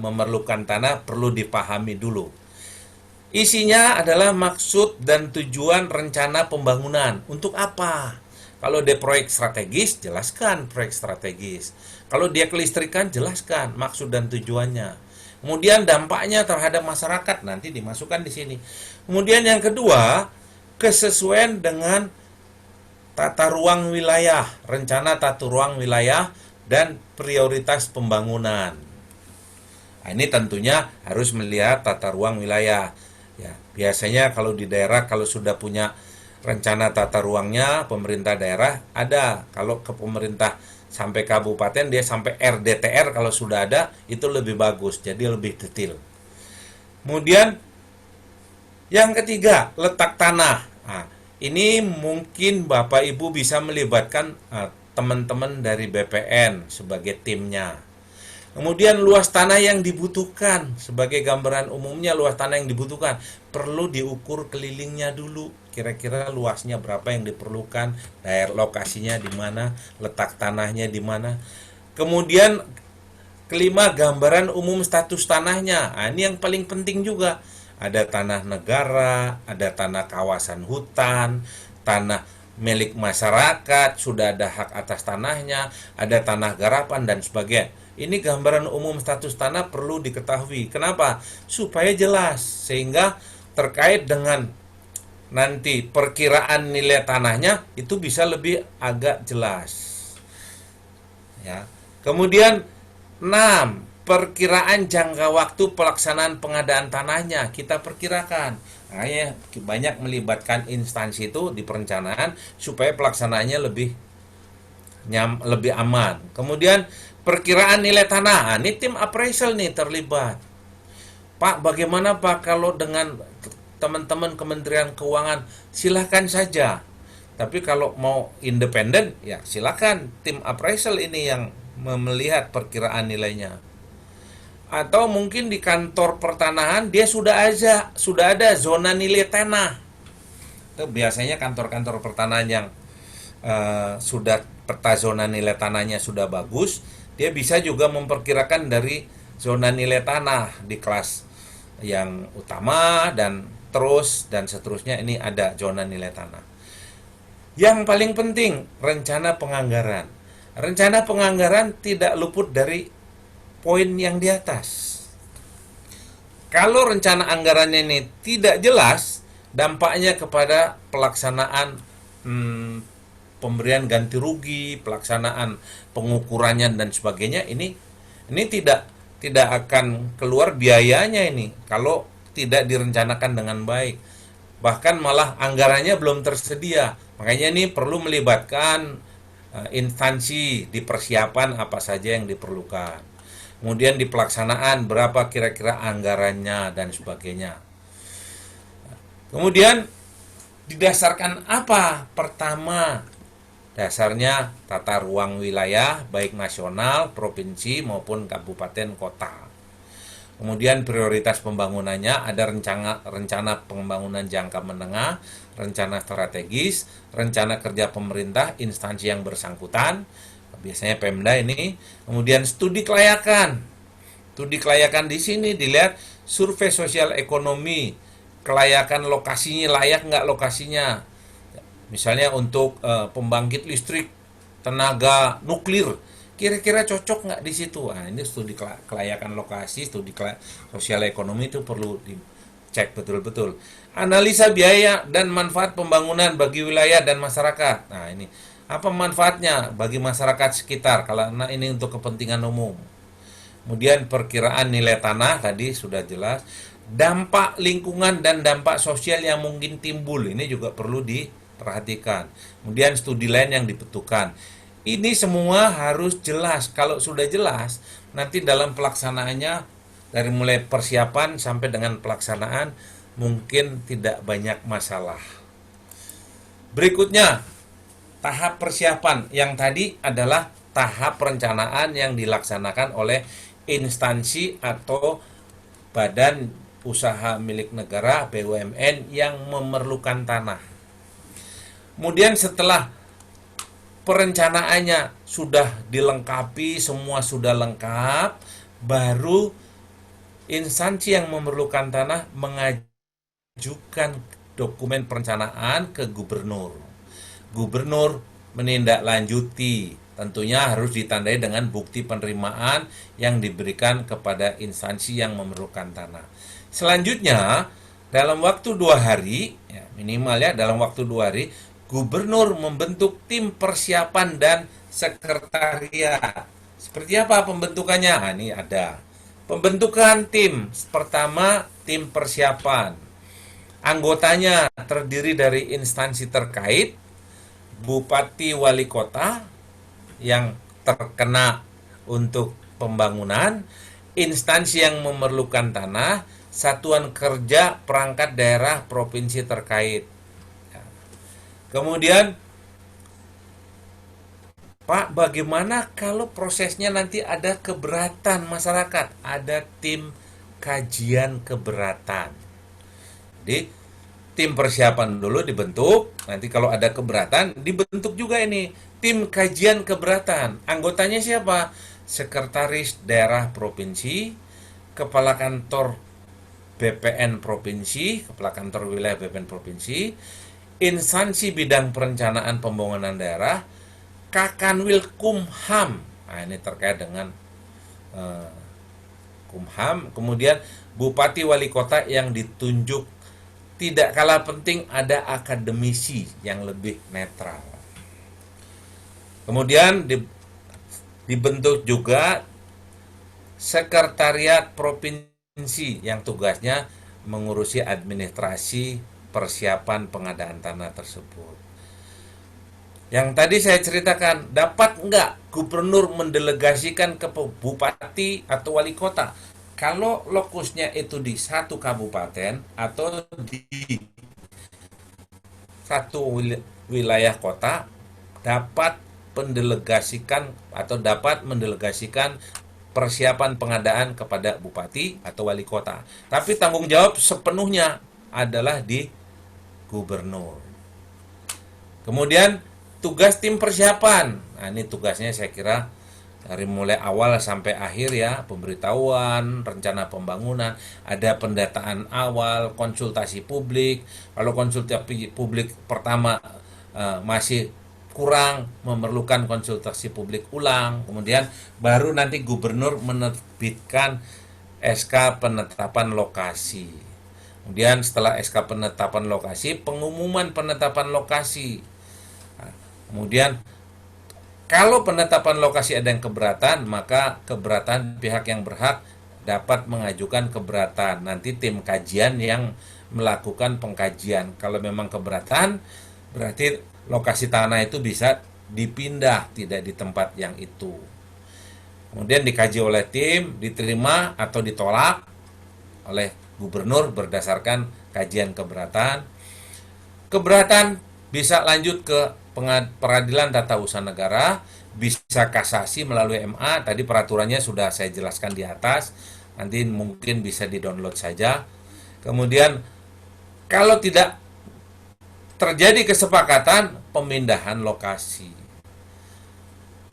memerlukan tanah perlu dipahami dulu. Isinya adalah maksud dan tujuan rencana pembangunan. Untuk apa? Kalau dia proyek strategis, jelaskan proyek strategis. Kalau dia kelistrikan, jelaskan maksud dan tujuannya. Kemudian dampaknya terhadap masyarakat nanti dimasukkan di sini. Kemudian yang kedua, kesesuaian dengan tata ruang wilayah, rencana tata ruang wilayah dan prioritas pembangunan. Nah, ini tentunya harus melihat tata ruang wilayah. Ya, biasanya kalau di daerah kalau sudah punya rencana tata ruangnya, pemerintah daerah ada. Kalau ke pemerintah sampai kabupaten, dia sampai RDTR kalau sudah ada, itu lebih bagus, jadi lebih detail. Kemudian yang ketiga, letak tanah. Nah, ini mungkin Bapak Ibu bisa melibatkan teman-teman dari BPN sebagai timnya. Kemudian luas tanah yang dibutuhkan, sebagai gambaran umumnya luas tanah yang dibutuhkan perlu diukur kelilingnya dulu, kira-kira luasnya berapa yang diperlukan, daerah lokasinya di mana, letak tanahnya di mana. Kemudian kelima, gambaran umum status tanahnya. Nah, ini yang paling penting juga. Ada tanah negara, ada tanah kawasan hutan, tanah milik masyarakat, sudah ada hak atas tanahnya, ada tanah garapan dan sebagainya. Ini gambaran umum status tanah perlu diketahui. Kenapa? Supaya jelas, sehingga terkait dengan nanti perkiraan nilai tanahnya itu bisa lebih agak jelas. Ya. Kemudian 6, perkiraan jangka waktu pelaksanaan pengadaan tanahnya kita perkirakan. Makanya banyak melibatkan instansi itu di perencanaan supaya pelaksanaannya lebih aman. Kemudian perkiraan nilai tanah. Nah, ini tim appraisal nih terlibat. Pak, bagaimana Pak kalau dengan teman-teman Kementerian Keuangan? Silahkan saja. Tapi kalau mau independen, ya silakan tim appraisal ini yang melihat perkiraan nilainya. Atau mungkin di kantor pertanahan dia sudah ada zona nilai tanah. Itu biasanya kantor-kantor pertanahan yang sudah peta zona nilai tanahnya sudah bagus, dia bisa juga memperkirakan dari zona nilai tanah di kelas yang utama dan seterusnya, ini ada zona nilai tanah. Yang paling penting, rencana penganggaran. Rencana penganggaran tidak luput dari poin yang di atas. Kalau rencana anggarannya ini tidak jelas, dampaknya kepada pelaksanaan pemberian ganti rugi, pelaksanaan pengukurannya dan sebagainya, ini tidak akan keluar biayanya ini kalau tidak direncanakan dengan baik. Bahkan malah anggarannya belum tersedia. Makanya ini perlu melibatkan instansi di persiapan apa saja yang diperlukan. Kemudian di pelaksanaan berapa kira-kira anggarannya dan sebagainya. Kemudian didasarkan apa? Pertama, dasarnya tata ruang wilayah baik nasional, provinsi maupun kabupaten kota. Kemudian prioritas pembangunannya ada rencana pembangunan jangka menengah, rencana strategis, rencana kerja pemerintah, instansi yang bersangkutan, biasanya Pemda ini. Kemudian studi kelayakan. Studi kelayakan di sini dilihat survei sosial ekonomi, kelayakan lokasinya, layak nggak lokasinya. Misalnya untuk pembangkit listrik tenaga nuklir, kira-kira cocok nggak di situ? Nah, ini studi kelayakan lokasi, studi sosial ekonomi itu perlu dicek betul-betul. Analisa biaya dan manfaat pembangunan bagi wilayah dan masyarakat. Nah, ini apa manfaatnya bagi masyarakat sekitar kalau ini untuk kepentingan umum. Kemudian perkiraan nilai tanah tadi sudah jelas. Dampak lingkungan dan dampak sosial yang mungkin timbul ini juga perlu diperhatikan. Kemudian studi lain yang dibutuhkan. Ini semua harus jelas. Kalau sudah jelas, nanti dalam pelaksanaannya dari mulai persiapan sampai dengan pelaksanaan mungkin tidak banyak masalah. Berikutnya, tahap persiapan yang tadi adalah tahap perencanaan yang dilaksanakan oleh instansi atau badan usaha milik negara BUMN yang memerlukan tanah. Kemudian setelah perencanaannya sudah dilengkapi, semua sudah lengkap, baru instansi yang memerlukan tanah mengajukan dokumen perencanaan ke gubernur. Gubernur menindaklanjuti, tentunya harus ditandai dengan bukti penerimaan yang diberikan kepada instansi yang memerlukan tanah. Selanjutnya, dalam waktu 2 hari, ya, minimal ya, dalam waktu 2 hari, gubernur membentuk tim persiapan dan sekretariat. Seperti apa pembentukannya? Nah, ini ada. Pembentukan tim. Pertama, tim persiapan. Anggotanya terdiri dari instansi terkait, bupati wali kota yang terkena untuk pembangunan, instansi yang memerlukan tanah, satuan kerja perangkat daerah provinsi terkait. Kemudian, Pak, bagaimana kalau prosesnya nanti ada keberatan masyarakat? Ada tim kajian keberatan. Jadi, tim persiapan dulu dibentuk, nanti kalau ada keberatan, dibentuk juga ini tim kajian keberatan. Anggotanya siapa? Sekretaris daerah provinsi, kepala kantor BPN provinsi, kepala kantor wilayah BPN provinsi, instansi bidang perencanaan pembangunan daerah, Kakanwil Kumham. Nah, ini terkait dengan Kumham. Kemudian bupati wali kota yang ditunjuk. Tidak kalah penting ada akademisi yang lebih netral. Kemudian dibentuk juga sekretariat provinsi yang tugasnya mengurusi administrasi persiapan pengadaan tanah tersebut. Yang tadi saya ceritakan, dapat nggak gubernur mendelegasikan ke bupati atau wali kota? Kalau lokusnya itu di satu kabupaten atau di satu wilayah kota, dapat mendelegasikan atau dapat mendelegasikan persiapan pengadaan kepada bupati atau wali kota. Tapi tanggung jawab sepenuhnya adalah di gubernur. Kemudian tugas tim persiapan. Nah, ini tugasnya saya kira dari mulai awal sampai akhir ya, pemberitahuan, rencana pembangunan, ada pendataan awal, konsultasi publik. Kalau konsultasi publik pertama masih kurang, memerlukan konsultasi publik ulang. Kemudian baru nanti gubernur menerbitkan SK penetapan lokasi. Kemudian setelah SK penetapan lokasi, pengumuman penetapan lokasi. Kemudian kalau penetapan lokasi ada yang keberatan, maka keberatan pihak yang berhak dapat mengajukan keberatan. Nanti tim kajian yang melakukan pengkajian. Kalau memang keberatan, berarti lokasi tanah itu bisa dipindah, tidak di tempat yang itu. Kemudian dikaji oleh tim, diterima atau ditolak oleh gubernur berdasarkan kajian keberatan. Keberatan bisa lanjut ke peradilan tata usaha negara, bisa kasasi melalui MA. Tadi peraturannya sudah saya jelaskan di atas. Nanti mungkin bisa di-download saja. Kemudian kalau tidak terjadi kesepakatan, pemindahan lokasi.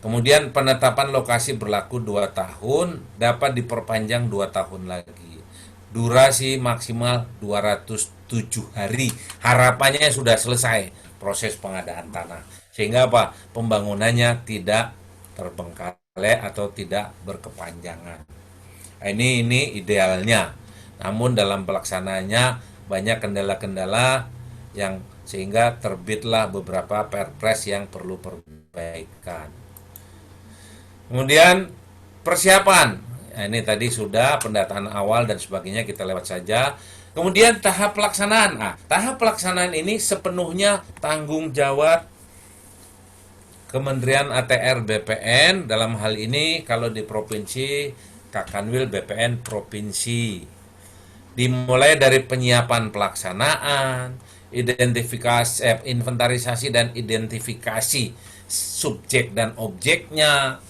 Kemudian penetapan lokasi berlaku 2 tahun, dapat diperpanjang 2 tahun lagi. Durasi maksimal 207 hari. Harapannya sudah selesai proses pengadaan tanah. Sehingga apa? Pembangunannya tidak terbengkalai atau tidak berkepanjangan. Nah, ini idealnya. Namun dalam pelaksanaannya banyak kendala-kendala yang sehingga terbitlah beberapa perpres yang perlu perbaikan. Kemudian persiapan. Nah, ini tadi sudah pendataan awal dan sebagainya, kita lewat saja. Kemudian tahap pelaksanaan. Nah, tahap pelaksanaan ini sepenuhnya tanggung jawab Kementerian ATR BPN. Dalam hal ini kalau di provinsi, Kakanwil BPN provinsi. Dimulai dari penyiapan pelaksanaan, identifikasi, inventarisasi dan identifikasi subjek dan objeknya.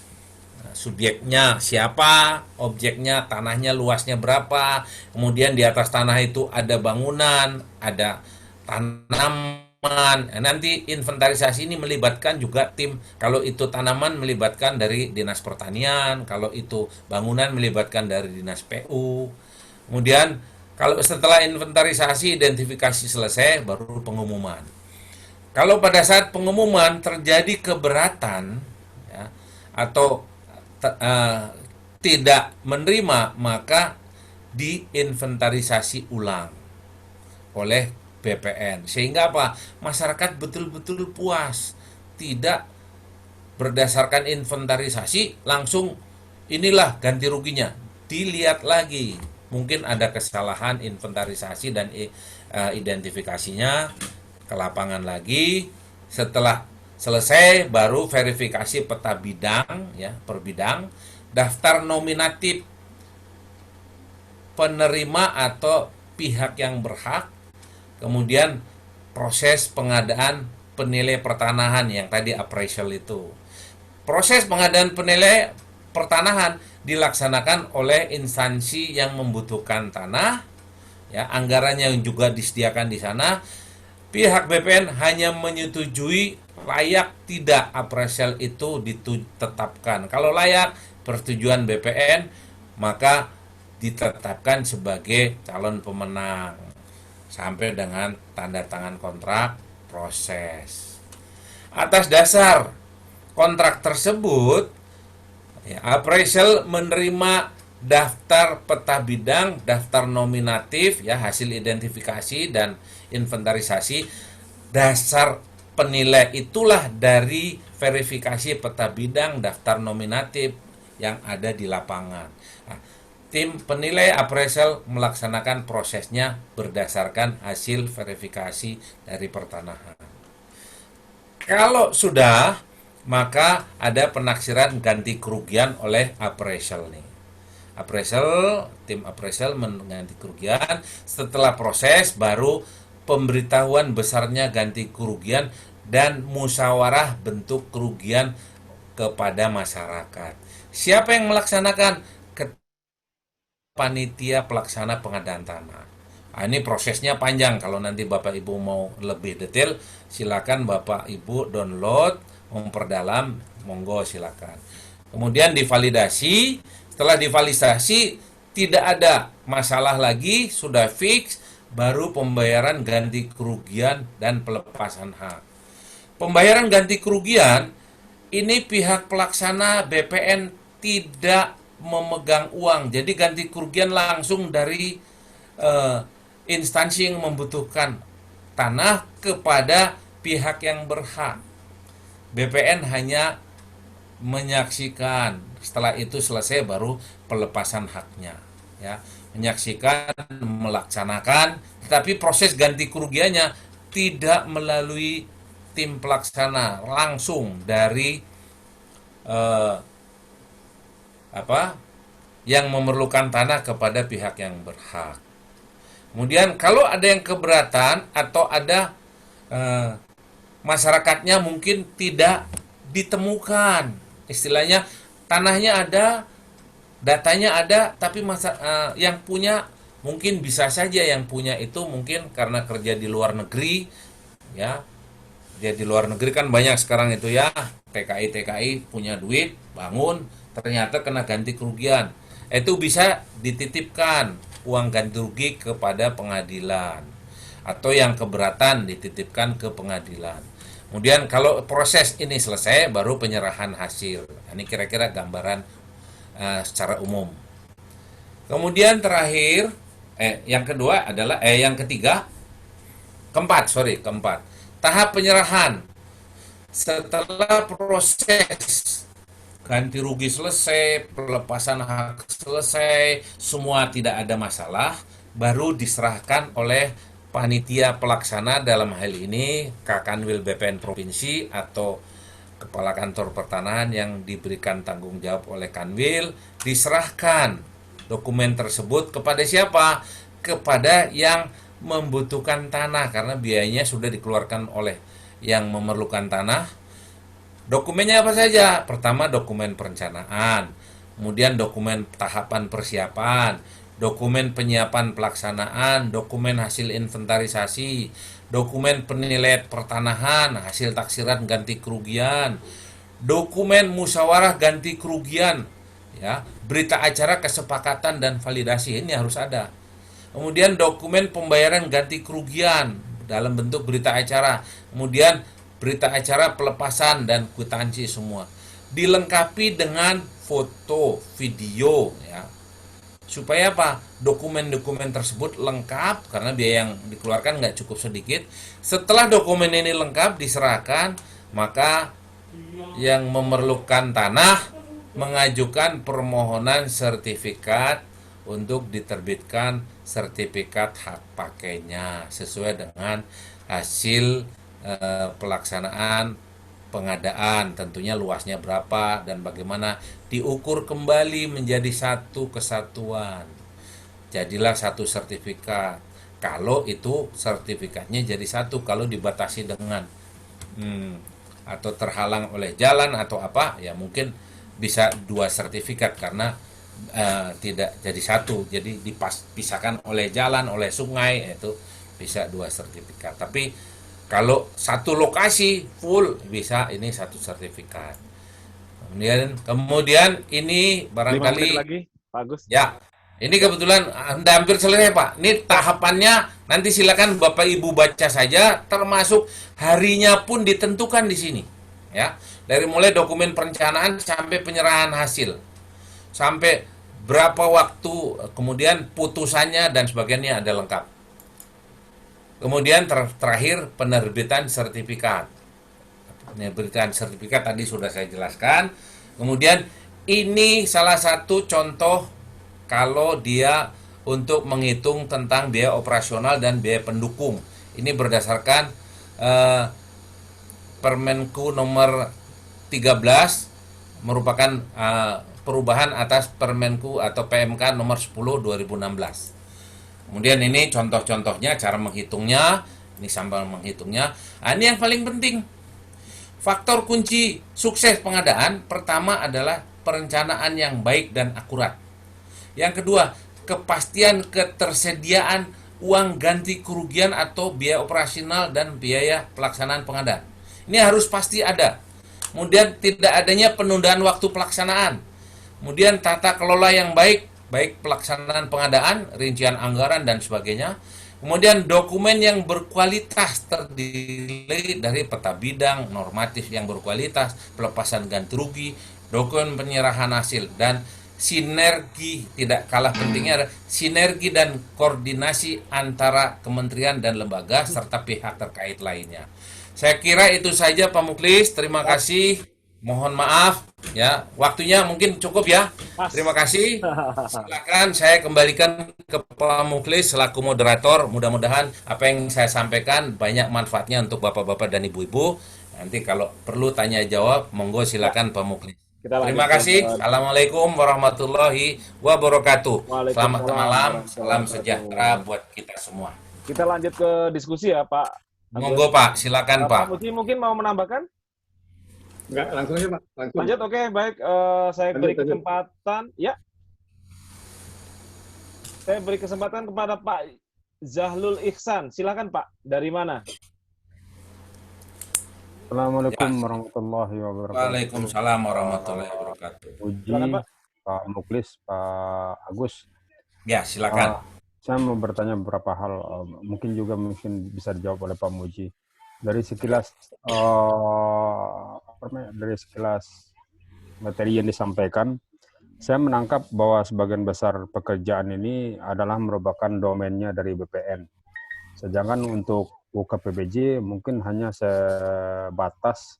Subjeknya siapa, objeknya tanahnya luasnya berapa, kemudian di atas tanah itu ada bangunan, ada tanaman. Nanti inventarisasi ini melibatkan juga tim, kalau itu tanaman melibatkan dari Dinas Pertanian, kalau itu bangunan melibatkan dari Dinas PU. Kemudian kalau setelah inventarisasi identifikasi selesai baru pengumuman. Kalau pada saat pengumuman terjadi keberatan ya, atau tidak menerima, maka diinventarisasi ulang oleh BPN. Sehingga apa? Masyarakat betul-betul puas. Tidak berdasarkan inventarisasi langsung inilah ganti ruginya. Dilihat lagi. Mungkin ada kesalahan inventarisasi dan identifikasinya, ke lapangan lagi. Setelah selesai baru verifikasi peta bidang ya, per bidang, daftar nominatif penerima atau pihak yang berhak, kemudian proses pengadaan penilai pertanahan yang tadi appraisal itu. Proses pengadaan penilai pertanahan dilaksanakan oleh instansi yang membutuhkan tanah, ya, anggarannya juga disediakan di sana. Pihak BPN hanya menyetujui layak tidak appraisal itu ditetapkan. Kalau layak persetujuan BPN, maka ditetapkan sebagai calon pemenang sampai dengan tanda tangan kontrak proses. Atas dasar kontrak tersebut, ya, appraisal menerima daftar peta bidang, daftar nominatif, ya, hasil identifikasi dan inventarisasi. Dasar penilai itulah dari verifikasi peta bidang, daftar nominatif yang ada di lapangan. Nah, tim penilai appraisal melaksanakan prosesnya berdasarkan hasil verifikasi dari pertanahan. Kalau sudah, maka ada penaksiran ganti kerugian oleh appraisal nih. Tim appraisal mengganti kerugian. Setelah proses baru pemberitahuan besarnya ganti kerugian dan musyawarah bentuk kerugian kepada masyarakat. Siapa yang melaksanakan? Panitia pelaksana pengadaan tanah. Nah, ini prosesnya panjang. Kalau nanti Bapak Ibu mau lebih detail, silakan Bapak Ibu download, memperdalam, monggo silakan. Kemudian divalidasi. Setelah divalidasi tidak ada masalah lagi, sudah fix, baru pembayaran ganti kerugian dan pelepasan hak. Pembayaran ganti kerugian ini pihak pelaksana BPN tidak memegang uang, jadi ganti kerugian langsung dari instansi yang membutuhkan tanah kepada pihak yang berhak. BPN hanya menyaksikan, setelah itu selesai baru pelepasan haknya, ya, menyaksikan, melaksanakan, tetapi proses ganti kerugiannya tidak melalui tim pelaksana, langsung dari apa yang memerlukan tanah kepada pihak yang berhak. Kemudian kalau ada yang keberatan atau ada eh, masyarakatnya mungkin tidak ditemukan, istilahnya tanahnya ada, datanya ada, tapi yang punya mungkin bisa saja yang punya itu mungkin karena kerja di luar negeri, ya. Dia di luar negeri kan banyak sekarang itu ya, TKI punya duit, bangun, ternyata kena ganti kerugian. Itu bisa dititipkan uang ganti rugi kepada pengadilan. Atau yang keberatan dititipkan ke pengadilan. Kemudian kalau proses ini selesai baru penyerahan hasil. Ini kira-kira gambaran secara umum. Kemudian terakhir, yang kedua adalah yang ketiga, keempat, tahap penyerahan. Setelah proses ganti rugi selesai, pelepasan hak selesai, semua tidak ada masalah, baru diserahkan oleh panitia pelaksana, dalam hal ini Kakanwil BPN Provinsi atau Kepala Kantor Pertanahan yang diberikan tanggung jawab oleh Kanwil, diserahkan dokumen tersebut kepada siapa? Kepada yang membutuhkan tanah, karena biayanya sudah dikeluarkan oleh yang memerlukan tanah. Dokumennya apa saja? Pertama, dokumen perencanaan, kemudian dokumen tahapan persiapan, dokumen penyiapan pelaksanaan, dokumen hasil inventarisasi, dokumen penilaian pertanahan, hasil taksiran ganti kerugian, dokumen musyawarah ganti kerugian, ya, berita acara kesepakatan dan validasi ini harus ada. Kemudian dokumen pembayaran ganti kerugian dalam bentuk berita acara, kemudian berita acara pelepasan dan kwitansi semua. Dilengkapi dengan foto, video, ya. Supaya apa? Dokumen-dokumen tersebut lengkap, karena biaya yang dikeluarkan nggak cukup sedikit. Setelah dokumen ini lengkap diserahkan, maka yang memerlukan tanah mengajukan permohonan sertifikat untuk diterbitkan sertifikat hak pakainya sesuai dengan hasil pelaksanaan pengadaan, tentunya luasnya berapa dan bagaimana, diukur kembali menjadi satu kesatuan. Jadilah satu sertifikat. Kalau itu sertifikatnya jadi satu, kalau dibatasi dengan atau terhalang oleh jalan atau apa, ya mungkin bisa dua sertifikat karena tidak jadi satu. Jadi dipisahkan oleh jalan, oleh sungai, itu bisa dua sertifikat. Tapi kalau satu lokasi full bisa ini satu sertifikat. Kemudian ini 5 menit barangkali lagi, Pak Agus. ya. Ini kebetulan Anda hampir selesai, Pak. Ini tahapannya nanti silakan Bapak Ibu baca saja, termasuk harinya pun ditentukan di sini. Ya. Dari mulai dokumen perencanaan sampai penyerahan hasil. Sampai berapa waktu, kemudian putusannya dan sebagainya ada lengkap. Kemudian terakhir penerbitan sertifikat. Penerbitan sertifikat tadi sudah saya jelaskan. Kemudian ini salah satu contoh kalau dia untuk menghitung tentang biaya operasional dan biaya pendukung. Ini berdasarkan Permenku nomor 13, merupakan perubahan atas Permenku atau PMK nomor 10 2016. Kemudian ini contoh-contohnya, cara menghitungnya, ini sampel menghitungnya. Ini yang paling penting. Faktor kunci sukses pengadaan pertama adalah perencanaan yang baik dan akurat. Yang kedua, kepastian ketersediaan uang ganti kerugian atau biaya operasional dan biaya pelaksanaan pengadaan. Ini harus pasti ada. Kemudian tidak adanya penundaan waktu pelaksanaan. Kemudian tata kelola yang baik, baik pelaksanaan pengadaan, rincian anggaran dan sebagainya. Kemudian dokumen yang berkualitas terdiri dari peta bidang, normatif yang berkualitas, pelepasan ganti rugi, dokumen penyerahan hasil, dan sinergi, tidak kalah pentingnya adalah sinergi dan koordinasi antara kementerian dan lembaga serta pihak terkait lainnya. Saya kira itu saja Pak Muklis, terima kasih. Mohon maaf ya, waktunya mungkin cukup ya. Pas. Terima kasih. Silakan saya kembalikan ke Pak Muklis selaku moderator. Mudah-mudahan apa yang saya sampaikan banyak manfaatnya untuk Bapak-bapak dan Ibu-ibu. Nanti kalau perlu tanya jawab, monggo Ya, silakan Pak Muklis. Kita lanjut Terima ke kasih. Assalamualaikum warahmatullahi wabarakatuh. Selamat Waalaikumsalam malam, warahmatullahi salam sejahtera wabarakatuh. buat kita semua. Kita lanjut ke diskusi ya, Pak Monggo Agus. Pak, silakan Pak Pak. Muji mungkin mau menambahkan? Enggak, langsung aja Pak, langsung. Lanjut, oke, baik. Saya beri Lanjut. kesempatan. Ya, saya beri kesempatan kepada Pak Zahlul Ihsan. Silakan Pak. Dari mana? Assalamualaikum Ya. warahmatullahi wabarakatuh. Waalaikumsalam warahmatullahi wabarakatuh. Uji, Silakan Pak. Pak Muklis, Pak Agus. Ya, silakan. Saya mau bertanya beberapa hal, mungkin bisa dijawab oleh Pak Muji. Dari sekilas materi yang disampaikan, saya menangkap bahwa sebagian besar pekerjaan ini adalah merupakan domainnya dari BPN. Sedangkan untuk UKPBJ mungkin hanya sebatas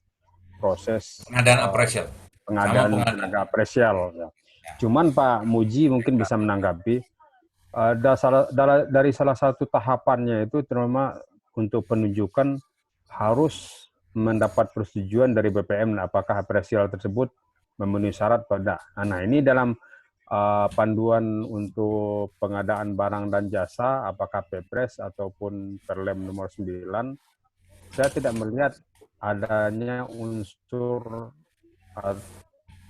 proses Pengadaan appraisal. pengadaan Sama tenaga apresial. Ya. Cuman Pak Muji mungkin bisa menanggapi dari salah satu tahapannya itu terutama untuk penunjukan harus mendapat persetujuan dari BPM apakah apresial tersebut memenuhi syarat atau tidak. Nah ini dalam panduan untuk pengadaan barang dan jasa apakah Perpres ataupun Perlem nomor 9, saya tidak melihat adanya unsur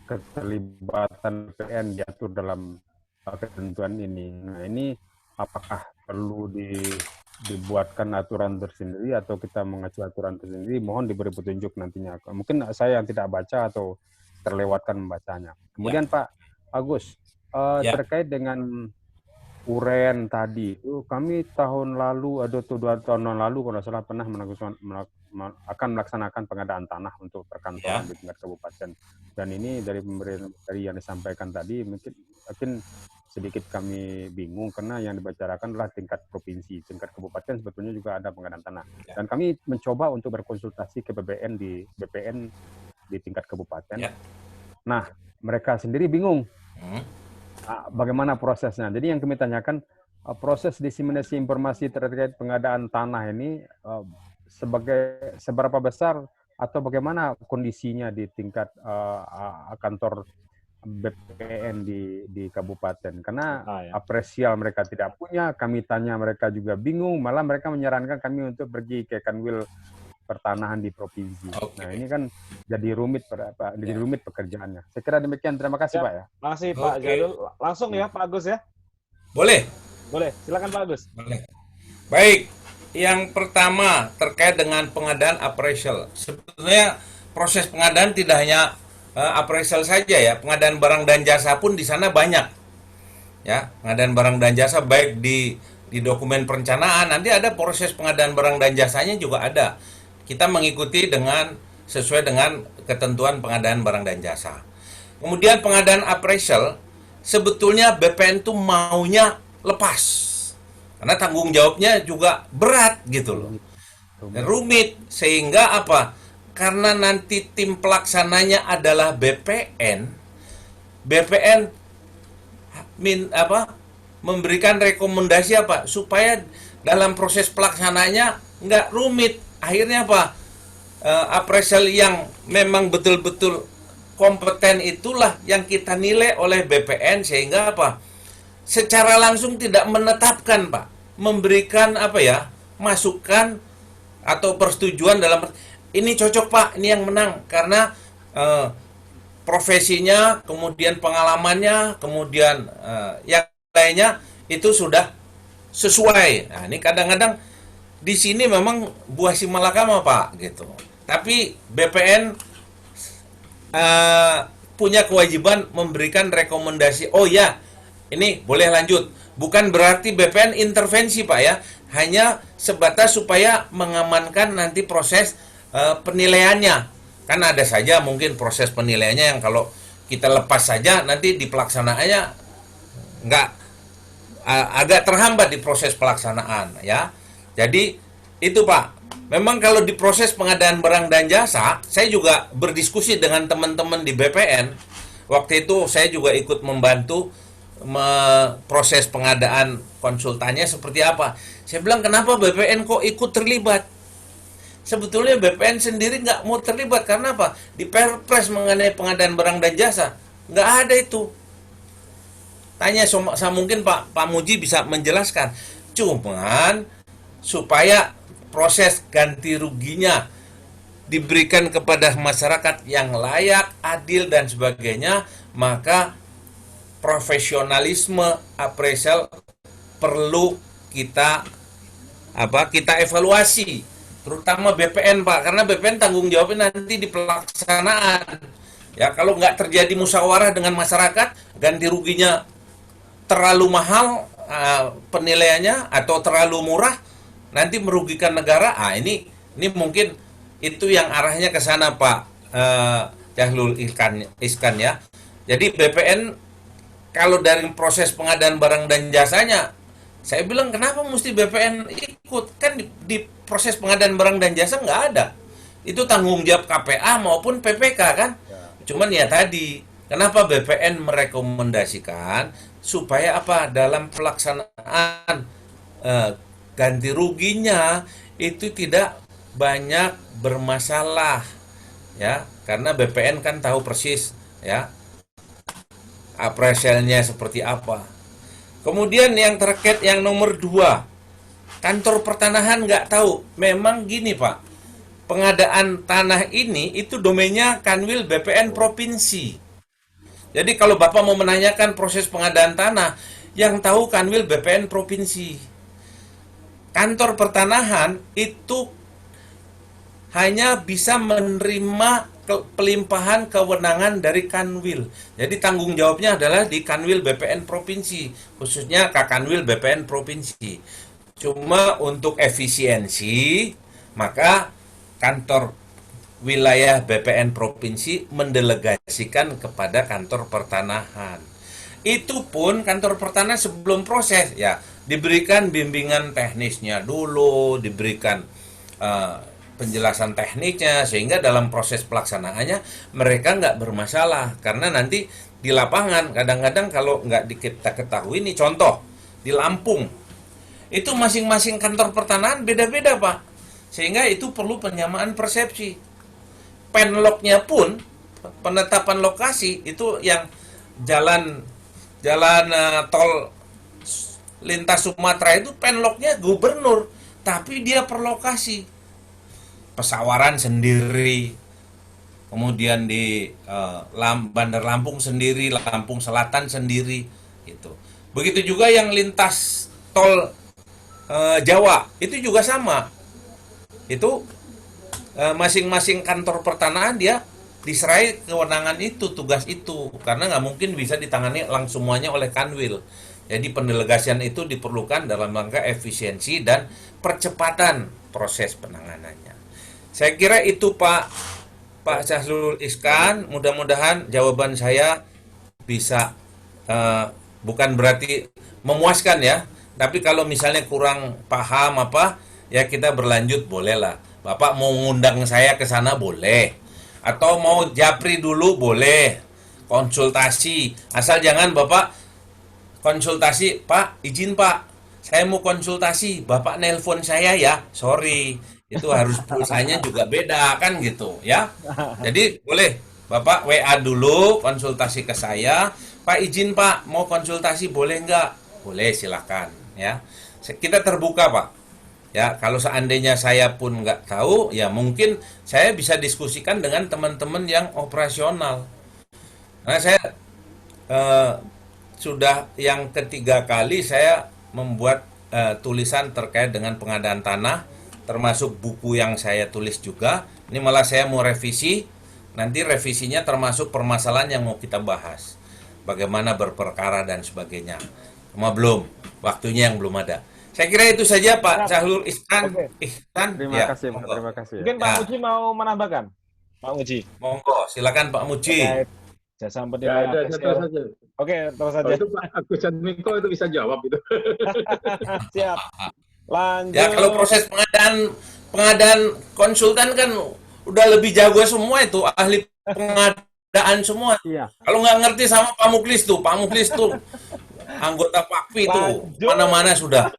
keterlibatan PN diatur dalam ketentuan ini. Nah ini apakah perlu dibuatkan aturan tersendiri atau kita mengacu aturan tersendiri? Mohon diberi petunjuk nantinya. Mungkin saya yang tidak baca atau terlewatkan membacanya. Kemudian Pak Agus, terkait dengan uren tadi itu kami tahun lalu atau 2 tahun lalu kalau salah pernah akan melaksanakan pengadaan tanah untuk perkantoran di tingkat kabupaten, dan ini dari yang disampaikan tadi mungkin sedikit kami bingung karena yang dibicarakan adalah tingkat provinsi, tingkat kabupaten sebetulnya juga ada pengadaan tanah, dan kami mencoba untuk berkonsultasi ke BPN di tingkat kabupaten. Nah mereka sendiri bingung bagaimana prosesnya. Jadi yang kami tanyakan, proses diseminasi informasi terkait pengadaan tanah ini seberapa besar atau bagaimana kondisinya di tingkat kantor BPN di kabupaten. Karena apresial mereka tidak punya, kami tanya mereka juga bingung, malah mereka menyarankan kami untuk pergi ke Kanwil pertanahan di provinsi. Nah ini kan jadi rumit pekerjaannya. Saya kira demikian. Terima kasih Pak ya. Terima kasih Pak Jalul. Langsung ya Pak Agus ya. Boleh. Silakan Pak Agus. Boleh. Baik. Yang pertama terkait dengan pengadaan appraisal. Sebetulnya proses pengadaan tidak hanya appraisal saja ya. Pengadaan barang dan jasa pun di sana banyak. Ya, pengadaan barang dan jasa baik di dokumen perencanaan, nanti ada proses pengadaan barang dan jasanya juga ada. Kita mengikuti sesuai dengan ketentuan pengadaan barang dan jasa. Kemudian pengadaan appraisal, sebetulnya BPN itu maunya lepas. Karena tanggung jawabnya juga berat gitu loh. Rumit. Sehingga apa? Karena nanti tim pelaksananya adalah BPN memberikan rekomendasi apa? Supaya dalam proses pelaksananya nggak rumit. Akhirnya apa? Appraisal yang memang betul-betul kompeten itulah yang kita nilai oleh BPN, sehingga apa? Secara langsung tidak menetapkan Pak, memberikan masukan atau persetujuan dalam ini cocok Pak, ini yang menang karena profesinya, kemudian pengalamannya, kemudian yang lainnya itu sudah sesuai. Nah ini kadang-kadang di sini memang buah si malakama Pak gitu. Tapi BPN punya kewajiban memberikan rekomendasi. Oh ya, ini boleh lanjut. Bukan berarti BPN intervensi Pak ya. Hanya sebatas supaya mengamankan nanti proses penilaiannya. Kan ada saja mungkin proses penilaiannya yang kalau kita lepas saja nanti di pelaksanaannya nggak agak terhambat di proses pelaksanaan ya. Jadi itu Pak, memang kalau di proses pengadaan barang dan jasa, saya juga berdiskusi dengan teman-teman di BPN. Waktu itu saya juga ikut membantu proses pengadaan konsultannya seperti apa. Saya bilang kenapa BPN kok ikut terlibat? Sebetulnya BPN sendiri nggak mau terlibat karena apa? Di Perpres mengenai pengadaan barang dan jasa nggak ada itu. Tanya mungkin Pak Muji bisa menjelaskan. Cuman supaya proses ganti ruginya diberikan kepada masyarakat yang layak, adil dan sebagainya, maka profesionalisme appraisal perlu kita evaluasi, terutama BPN Pak, karena BPN tanggung jawabnya nanti di pelaksanaan. Ya, kalau nggak terjadi musyawarah dengan masyarakat, ganti ruginya terlalu mahal penilaiannya atau terlalu murah, nanti merugikan negara. Ini mungkin itu yang arahnya ke sana Pak Jahlul Ihsan ya. Jadi BPN kalau dari proses pengadaan barang dan jasanya, saya bilang kenapa mesti BPN ikut? Kan di proses pengadaan barang dan jasa nggak ada. Itu tanggung jawab KPA maupun PPK kan. Cuman ya tadi, kenapa BPN merekomendasikan supaya apa? Dalam pelaksanaan ganti ruginya itu tidak banyak bermasalah ya, karena BPN kan tahu persis ya appraisalnya seperti apa. Kemudian yang terkait yang nomor 2, kantor pertanahan nggak tahu. Memang gini Pak, pengadaan tanah ini itu domainnya Kanwil BPN Provinsi. Jadi kalau Bapak mau menanyakan proses pengadaan tanah, yang tahu Kanwil BPN Provinsi. Kantor pertanahan itu hanya bisa menerima pelimpahan kewenangan dari Kanwil. Jadi tanggung jawabnya adalah di Kanwil BPN Provinsi, khususnya Kakanwil BPN Provinsi. Cuma untuk efisiensi, maka kantor wilayah BPN Provinsi mendelegasikan kepada kantor pertanahan. Itu pun kantor pertanahan sebelum proses ya diberikan bimbingan teknisnya dulu, diberikan penjelasan tekniknya, sehingga dalam proses pelaksanaannya mereka nggak bermasalah. Karena nanti di lapangan kadang-kadang kalau nggak kita ketahui, ini contoh di Lampung itu masing-masing kantor pertanahan beda-beda Pak, sehingga itu perlu penyamaan persepsi. Penloknya pun, penetapan lokasi itu yang jalan tol lintas Sumatera itu penloknya gubernur, tapi dia per lokasi. Pesawaran sendiri, kemudian di Bandar Lampung sendiri, Lampung Selatan sendiri, gitu. Begitu juga yang lintas tol Jawa, itu juga sama. Itu masing-masing kantor pertanahan dia diserai kewenangan itu, tugas itu, karena nggak mungkin bisa ditangani langsung semuanya oleh Kanwil. Jadi pendelegasian itu diperlukan dalam rangka efisiensi dan percepatan proses penanganannya. Saya kira itu Pak Jahlul Ihsan, mudah-mudahan jawaban saya bisa bukan berarti memuaskan ya, tapi kalau misalnya kurang paham ya kita berlanjut bolehlah. Bapak mau ngundang saya ke sana boleh, atau mau japri dulu boleh, konsultasi, asal jangan Bapak konsultasi, Pak izin Pak saya mau konsultasi, Bapak nelpon saya ya, sorry. Itu harus pulsanya juga beda kan gitu ya. Jadi boleh Bapak WA dulu konsultasi ke saya, Pak izin Pak mau konsultasi boleh nggak? Boleh silakan ya. Kita terbuka Pak. Ya kalau seandainya saya pun nggak tahu ya mungkin saya bisa diskusikan dengan teman-teman yang operasional. Nah saya sudah yang ketiga kali saya membuat tulisan terkait dengan pengadaan tanah, termasuk buku yang saya tulis juga. Ini malah saya mau revisi. Nanti revisinya termasuk permasalahan yang mau kita bahas. Bagaimana berperkara dan sebagainya. Cuma belum. Waktunya yang belum ada. Saya kira itu saja Pak Jahlul Ihsan. Terima kasih Pak. Terima kasih. Mungkin Pak Muji mau menambahkan? Pak Muji. Monggo, silakan Pak Muji. Jasa Ya, penilaian ada appraisal. satu saja. Oke, terus Kalau saja. itu Pak Agus Jatmiko itu bisa jawab itu. Siap. Lanjut. Ya kalau proses pengadaan konsultan kan udah lebih jago semua itu, ahli pengadaan semua. Iya. Kalau nggak ngerti sama Pak Muklis tuh anggota Pakpi tuh, Lanjut. mana-mana sudah.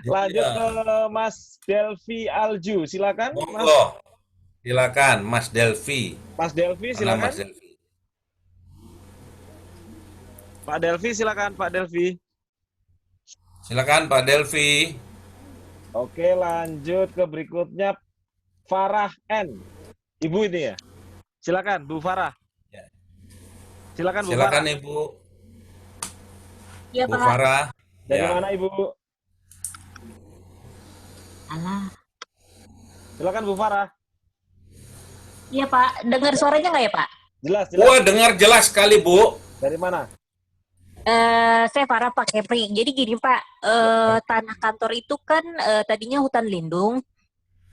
Lanjut Iya. ke Mas Delvi Alju. Silakan, Mas. Monggo. Silakan Mas Delvi. Mas Delvi, Mana Mas silakan. Delvi? Pak Delvi, silakan, Pak Delvi. Silakan Pak Delvi. Oke, lanjut ke berikutnya Farah N. Ibu ini ya. Silakan, Bu Farah. Ya. Silakan, Bu Silakan Farah. Ibu. Iya Bu Pak. Farah. Dari Ya. mana Ibu? Alah. Silakan, Bu Farah. Iya Pak, dengar suaranya nggak ya Pak? Jelas, jelas. Wah, dengar jelas sekali Bu. Dari mana? Saya Farah Pak Kepri. Jadi gini Pak, tanah kantor itu kan tadinya hutan lindung.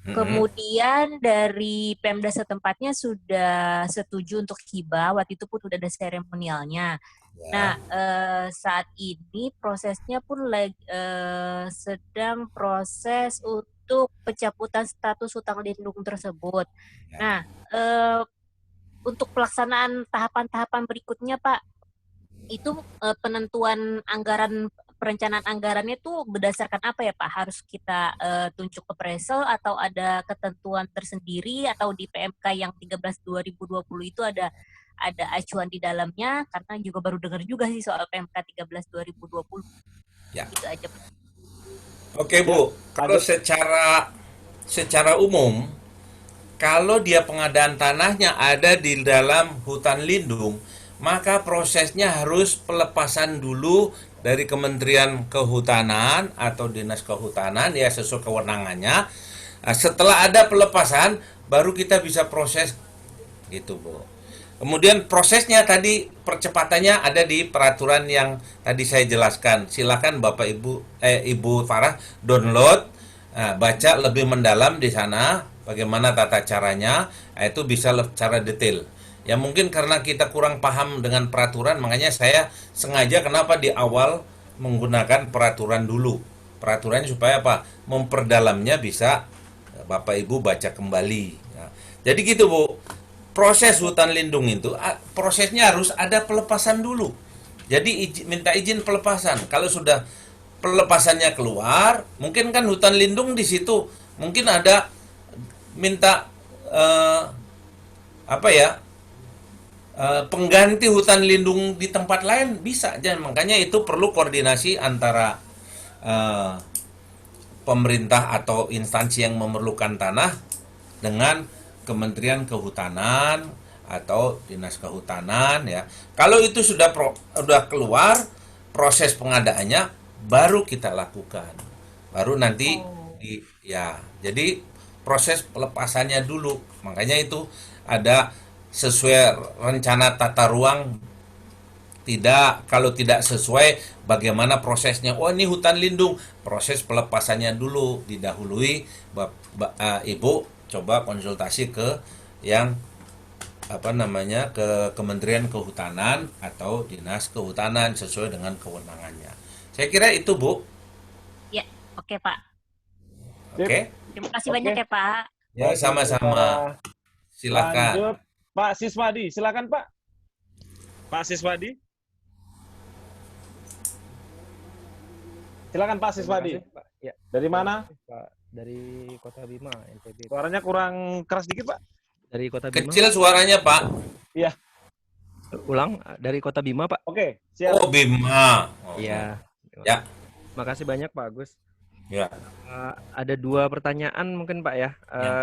Mm-mm. Kemudian dari Pemda setempatnya sudah setuju untuk hibah. Waktu itu pun sudah ada seremonialnya. Ya. Nah, saat ini prosesnya pun sedang proses untuk pencabutan status hutang lindung tersebut. Ya. Nah, untuk pelaksanaan tahapan-tahapan berikutnya, Pak, itu penentuan anggaran, perencanaan anggarannya tuh berdasarkan apa ya, Pak? Harus kita tunjuk ke Presel atau ada ketentuan tersendiri, atau di PMK yang 13/2020 itu ada acuan di dalamnya, karena juga baru dengar juga sih soal PMK 13/2020. Ya. Itu aja. Oke Bu, kalau secara umum, kalau dia pengadaan tanahnya ada di dalam hutan lindung, maka prosesnya harus pelepasan dulu dari Kementerian Kehutanan atau Dinas Kehutanan ya sesuai kewenangannya. Nah, setelah ada pelepasan, baru kita bisa proses gitu Bu. Kemudian prosesnya tadi percepatannya ada di peraturan yang tadi saya jelaskan. Silakan Bapak Ibu Farah download, baca lebih mendalam di sana bagaimana tata caranya, itu bisa secara detail. Ya mungkin karena kita kurang paham dengan peraturan, makanya saya sengaja kenapa di awal menggunakan peraturan dulu. Peraturannya supaya apa? Memperdalamnya bisa Bapak Ibu baca kembali. Nah, jadi gitu Bu. Proses hutan lindung itu prosesnya harus ada pelepasan dulu. Jadi minta izin pelepasan. Kalau sudah pelepasannya keluar, mungkin kan hutan lindung di situ mungkin ada minta pengganti hutan lindung di tempat lain bisa. Dan makanya itu perlu koordinasi antara pemerintah atau instansi yang memerlukan tanah dengan Kementerian Kehutanan atau Dinas Kehutanan ya. Kalau itu sudah keluar proses pengadaannya baru kita lakukan. Baru nanti jadi proses pelepasannya dulu. Makanya itu ada sesuai rencana tata ruang. Kalau tidak sesuai bagaimana prosesnya. Oh ini hutan lindung, proses pelepasannya dulu didahului. Ibu coba konsultasi ke yang ke Kementerian Kehutanan atau Dinas Kehutanan sesuai dengan kewenangannya. Saya kira itu Bu. Ya, oke Pak. Oke. Terima kasih banyak ya Pak. Ya sama-sama. Silakan. Lanjut Pak Siswadi, silakan Pak. Pak Siswadi. Silakan Pak Siswadi. Pak. Ya. Dari mana? Pak, dari Kota Bima, NTB. Suaranya kurang keras dikit Pak. Dari Kota Bima. Kecil suaranya Pak. Iya. Ulang, dari Kota Bima, Pak. Oke, siap. Oh Bima. Iya. Ya. Makasih banyak Pak Agus. Ya. Ada 2 pertanyaan mungkin Pak ya.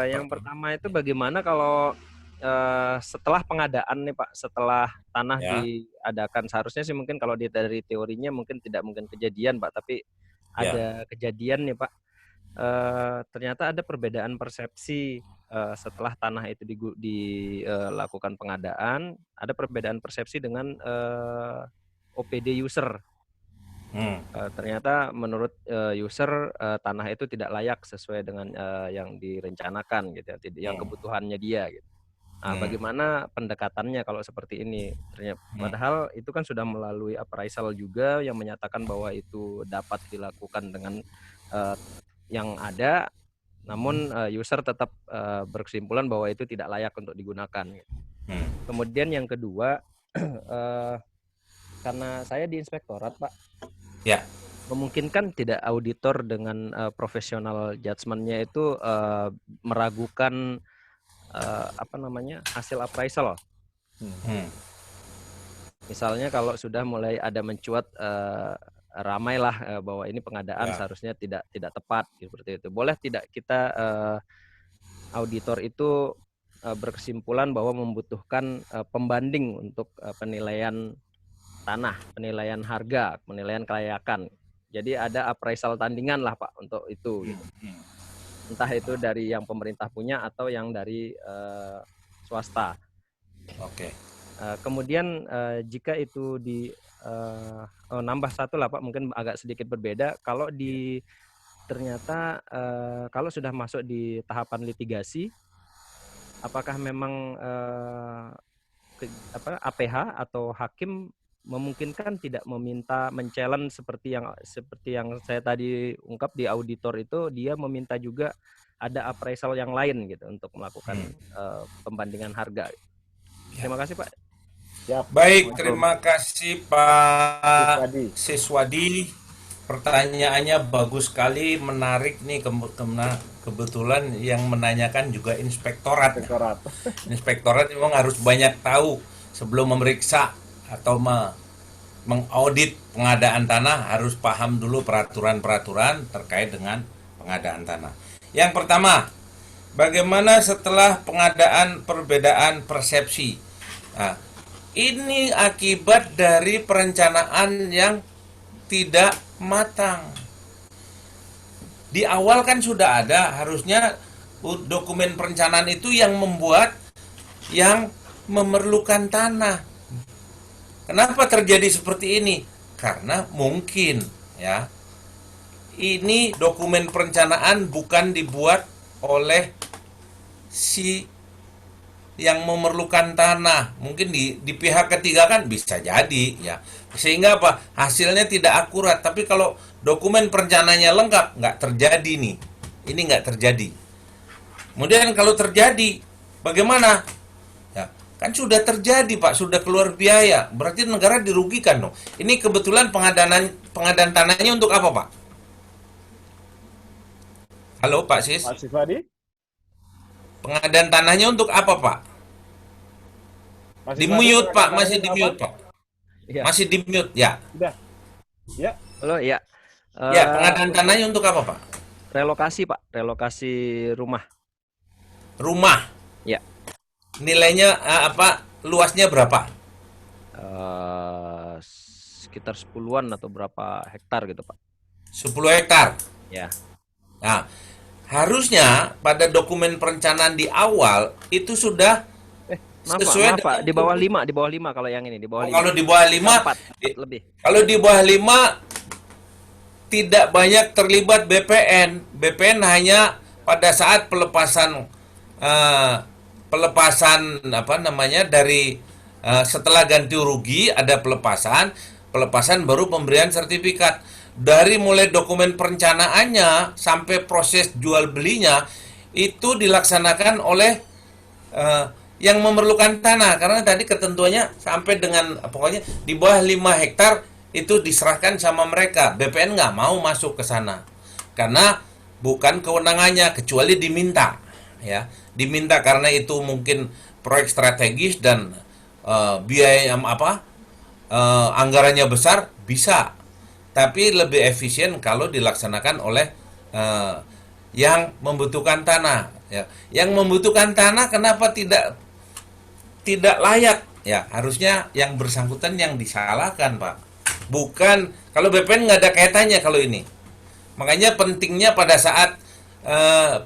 Yang pertama itu bagaimana kalau setelah pengadaan nih Pak, setelah tanah diadakan, seharusnya sih mungkin kalau dari teorinya mungkin tidak mungkin kejadian Pak, tapi ada kejadian nih Pak. Ternyata ada perbedaan persepsi setelah tanah itu dilakukan pengadaan, ada perbedaan persepsi dengan OPD user. Ternyata menurut user tanah itu tidak layak sesuai dengan yang direncanakan gitu ya, yang kebutuhannya dia gitu. Nah, bagaimana pendekatannya kalau seperti ini? Ternyata padahal itu kan sudah melalui appraisal juga yang menyatakan bahwa itu dapat dilakukan dengan yang ada, namun user tetap berkesimpulan bahwa itu tidak layak untuk digunakan. Gitu. Kemudian yang kedua, karena saya di inspektorat Pak. Ya. memungkinkan tidak auditor dengan profesional judgment-nya itu meragukan hasil appraisal. Misalnya kalau sudah mulai ada mencuat ramailah bahwa ini pengadaan seharusnya tidak tepat seperti itu. Boleh tidak kita auditor itu berkesimpulan bahwa membutuhkan pembanding untuk penilaian tanah, penilaian harga, penilaian kelayakan. Jadi ada appraisal tandingan lah Pak untuk itu. Gitu. Entah itu dari yang pemerintah punya atau yang dari swasta. Oke. Kemudian jika itu nambah satu lah Pak, mungkin agak sedikit berbeda. Kalau ternyata kalau sudah masuk di tahapan litigasi, apakah memang APH atau hakim memungkinkan tidak meminta men-challenge seperti yang saya tadi ungkap di auditor itu, dia meminta juga ada appraisal yang lain gitu untuk melakukan pembandingan harga. Terima kasih Pak. Baik, terima kasih Pak Siswadi. Pertanyaannya bagus sekali, menarik nih, kebetulan yang menanyakan juga inspektorat. Inspektorat memang harus banyak tahu sebelum memeriksa atau mengaudit pengadaan tanah, harus paham dulu peraturan-peraturan terkait dengan pengadaan tanah. Yang pertama, bagaimana setelah pengadaan perbedaan persepsi? Nah, ini akibat dari perencanaan yang tidak matang. Di awal kan sudah ada, harusnya dokumen perencanaan itu yang membuat yang memerlukan tanah. Kenapa terjadi seperti ini? Karena mungkin ya, ini dokumen perencanaan bukan dibuat oleh si yang memerlukan tanah. Mungkin di pihak ketiga kan bisa jadi ya. Sehingga apa? Hasilnya tidak akurat. Tapi kalau dokumen perencanaannya lengkap, nggak terjadi nih. Ini nggak terjadi. Kemudian kalau terjadi, bagaimana? Ya, kan sudah terjadi Pak, sudah keluar biaya. Berarti negara dirugikan dong. Ini kebetulan pengadaan tanahnya untuk apa Pak? Halo Pak Sis. Pak Siswadi? Pengadaan tanahnya untuk apa Pak? Di-mute Pak, masih di-mute Pak. Ya. Masih di-mute ya. Udah. Ya. Halo ya. Ya, pengadaan tanahnya untuk apa Pak? Relokasi Pak, relokasi rumah. Rumah. Ya. Nilainya luasnya berapa? Sekitar 10-an atau berapa hektar gitu Pak. 10 hektar. Ya. Nah, harusnya pada dokumen perencanaan di awal itu sudah sesuai maaf Pak, di bawah 5 kalau yang ini, di bawah 5. Kalau di bawah 5 4 lebih. Kalau di bawah 5 tidak banyak terlibat BPN. BPN hanya pada saat pelepasan dari setelah ganti rugi ada pelepasan baru pemberian sertifikat. Dari mulai dokumen perencanaannya sampai proses jual belinya itu dilaksanakan oleh yang memerlukan tanah, karena tadi ketentuannya sampai dengan pokoknya di bawah 5 hektar itu diserahkan sama mereka. BPN nggak mau masuk ke sana karena bukan kewenangannya, kecuali diminta ya, diminta karena itu mungkin proyek strategis dan biaya anggarannya besar, bisa. Tapi lebih efisien kalau dilaksanakan oleh yang membutuhkan tanah ya. Yang membutuhkan tanah kenapa tidak layak ya? Harusnya yang bersangkutan yang disalahkan Pak, bukan. Kalau BPN nggak ada kaitannya kalau ini. Makanya pentingnya pada saat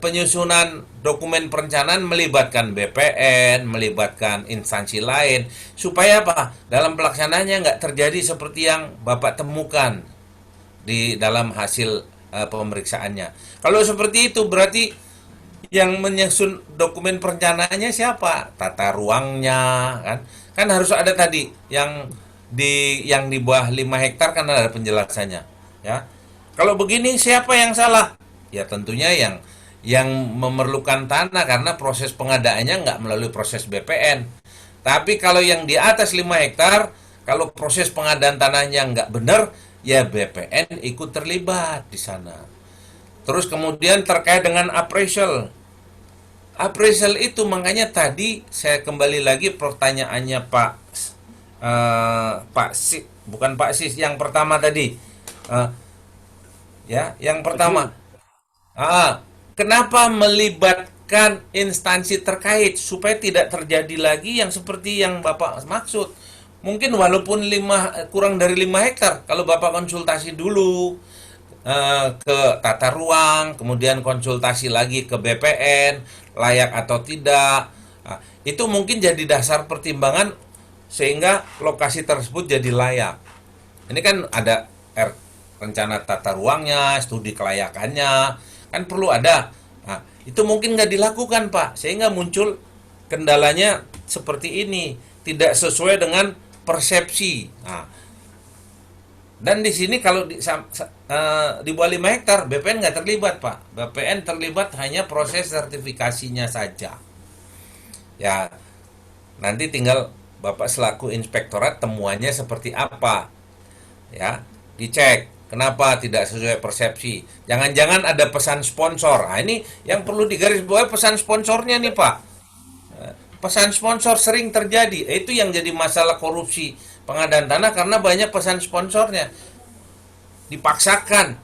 penyusunan dokumen perencanaan melibatkan BPN, melibatkan instansi lain, supaya apa? Dalam pelaksanaannya nggak terjadi seperti yang Bapak temukan di dalam hasil pemeriksaannya. Kalau seperti itu berarti yang menyusun dokumen perencanaannya siapa? Tata ruangnya kan harus ada tadi yang di bawah 5 hektar kan ada penjelasannya ya. Kalau begini siapa yang salah? Ya tentunya yang memerlukan tanah, karena proses pengadaannya nggak melalui proses BPN. Tapi kalau yang di atas 5 hektar, kalau proses pengadaan tanahnya nggak benar, ya BPN ikut terlibat di sana. Terus kemudian terkait dengan appraisal. Appraisal itu makanya tadi saya kembali lagi pertanyaannya Pak Si, bukan Pak Sis, yang pertama tadi. Eh, ya, yang pertama. Kenapa melibatkan instansi terkait supaya tidak terjadi lagi yang seperti yang Bapak maksud? Mungkin walaupun kurang dari 5 hektar, kalau Bapak konsultasi dulu ke tata ruang, kemudian konsultasi lagi ke BPN, layak atau tidak. Nah, itu mungkin jadi dasar pertimbangan sehingga lokasi tersebut jadi layak. Ini kan ada rencana tata ruangnya, studi kelayakannya, kan perlu ada. Nah, itu mungkin nggak dilakukan, Pak, sehingga muncul kendalanya seperti ini, tidak sesuai dengan persepsi. Nah, dan di sini kalau di bawah 5 hektar, BPN nggak terlibat, Pak. BPN terlibat hanya proses sertifikasinya saja. Ya, nanti tinggal Bapak selaku inspektorat temuannya seperti apa. Ya, dicek. Kenapa tidak sesuai persepsi? Jangan-jangan ada pesan sponsor. Nah, ini yang perlu digarisbawahi pesan sponsornya nih, Pak. Pesan sponsor sering terjadi. Itu yang jadi masalah korupsi pengadaan tanah karena banyak pesan sponsornya. Dipaksakan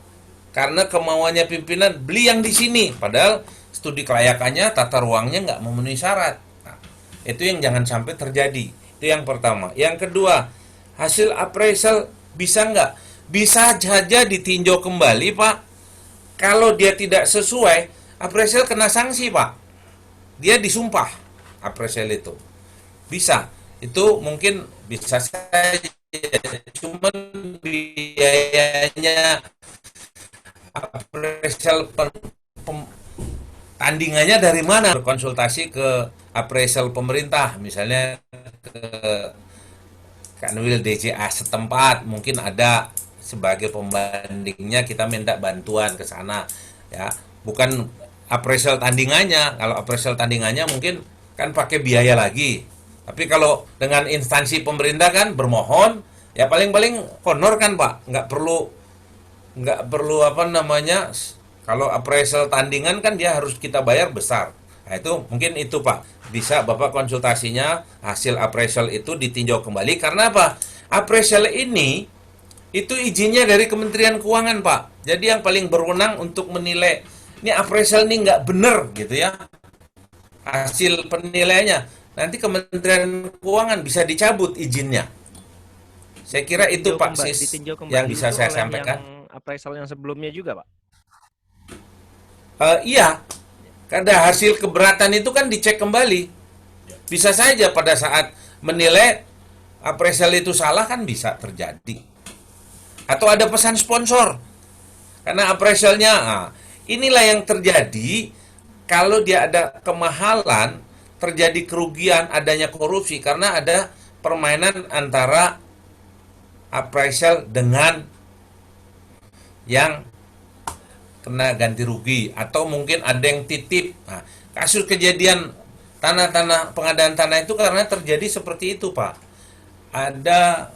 karena kemauannya pimpinan beli yang di sini. Padahal studi kelayakannya, tata ruangnya nggak memenuhi syarat. Nah, itu yang jangan sampai terjadi. Itu yang pertama. Yang kedua, hasil appraisal bisa nggak? Bisa saja ditinjau kembali, Pak. Kalau dia tidak sesuai, appraisal kena sanksi, Pak. Dia disumpah appraisal itu. Bisa. Itu mungkin bisa saja. Cuman biayanya appraisal tandingannya dari mana? Berkonsultasi ke appraisal pemerintah, misalnya ke Kanwil DJA setempat, mungkin ada sebagai pembandingnya, kita minta bantuan ke sana, ya. Bukan appraisal tandingannya. Kalau appraisal tandingannya mungkin kan pakai biaya lagi. Tapi kalau dengan instansi pemerintah kan bermohon, ya paling-paling honor kan, Pak. Nggak perlu apa namanya, kalau appraisal tandingan kan dia harus kita bayar besar. Nah, itu mungkin itu, Pak. Bisa Bapak konsultasinya, hasil appraisal itu ditinjau kembali. Karena apa? Appraisal ini itu izinnya dari Kementerian Keuangan, Pak. Jadi yang paling berwenang untuk menilai ini appraisal ini nggak benar gitu ya, hasil penilaiannya, nanti Kementerian Keuangan bisa dicabut izinnya. Saya kira itu Pak Sis yang bisa saya sampaikan. Yang appraisal yang sebelumnya juga, Pak? Iya, karena hasil keberatan itu kan dicek kembali. Bisa saja pada saat menilai appraisal itu salah kan bisa terjadi. Atau ada pesan sponsor. Karena appraisalnya, inilah yang terjadi kalau dia ada kemahalan, terjadi kerugian, adanya korupsi karena ada permainan antara appraisal dengan yang kena ganti rugi, atau mungkin ada yang titip. Nah, kasus kejadian tanah-tanah, pengadaan tanah itu karena terjadi seperti itu, Pak. Ada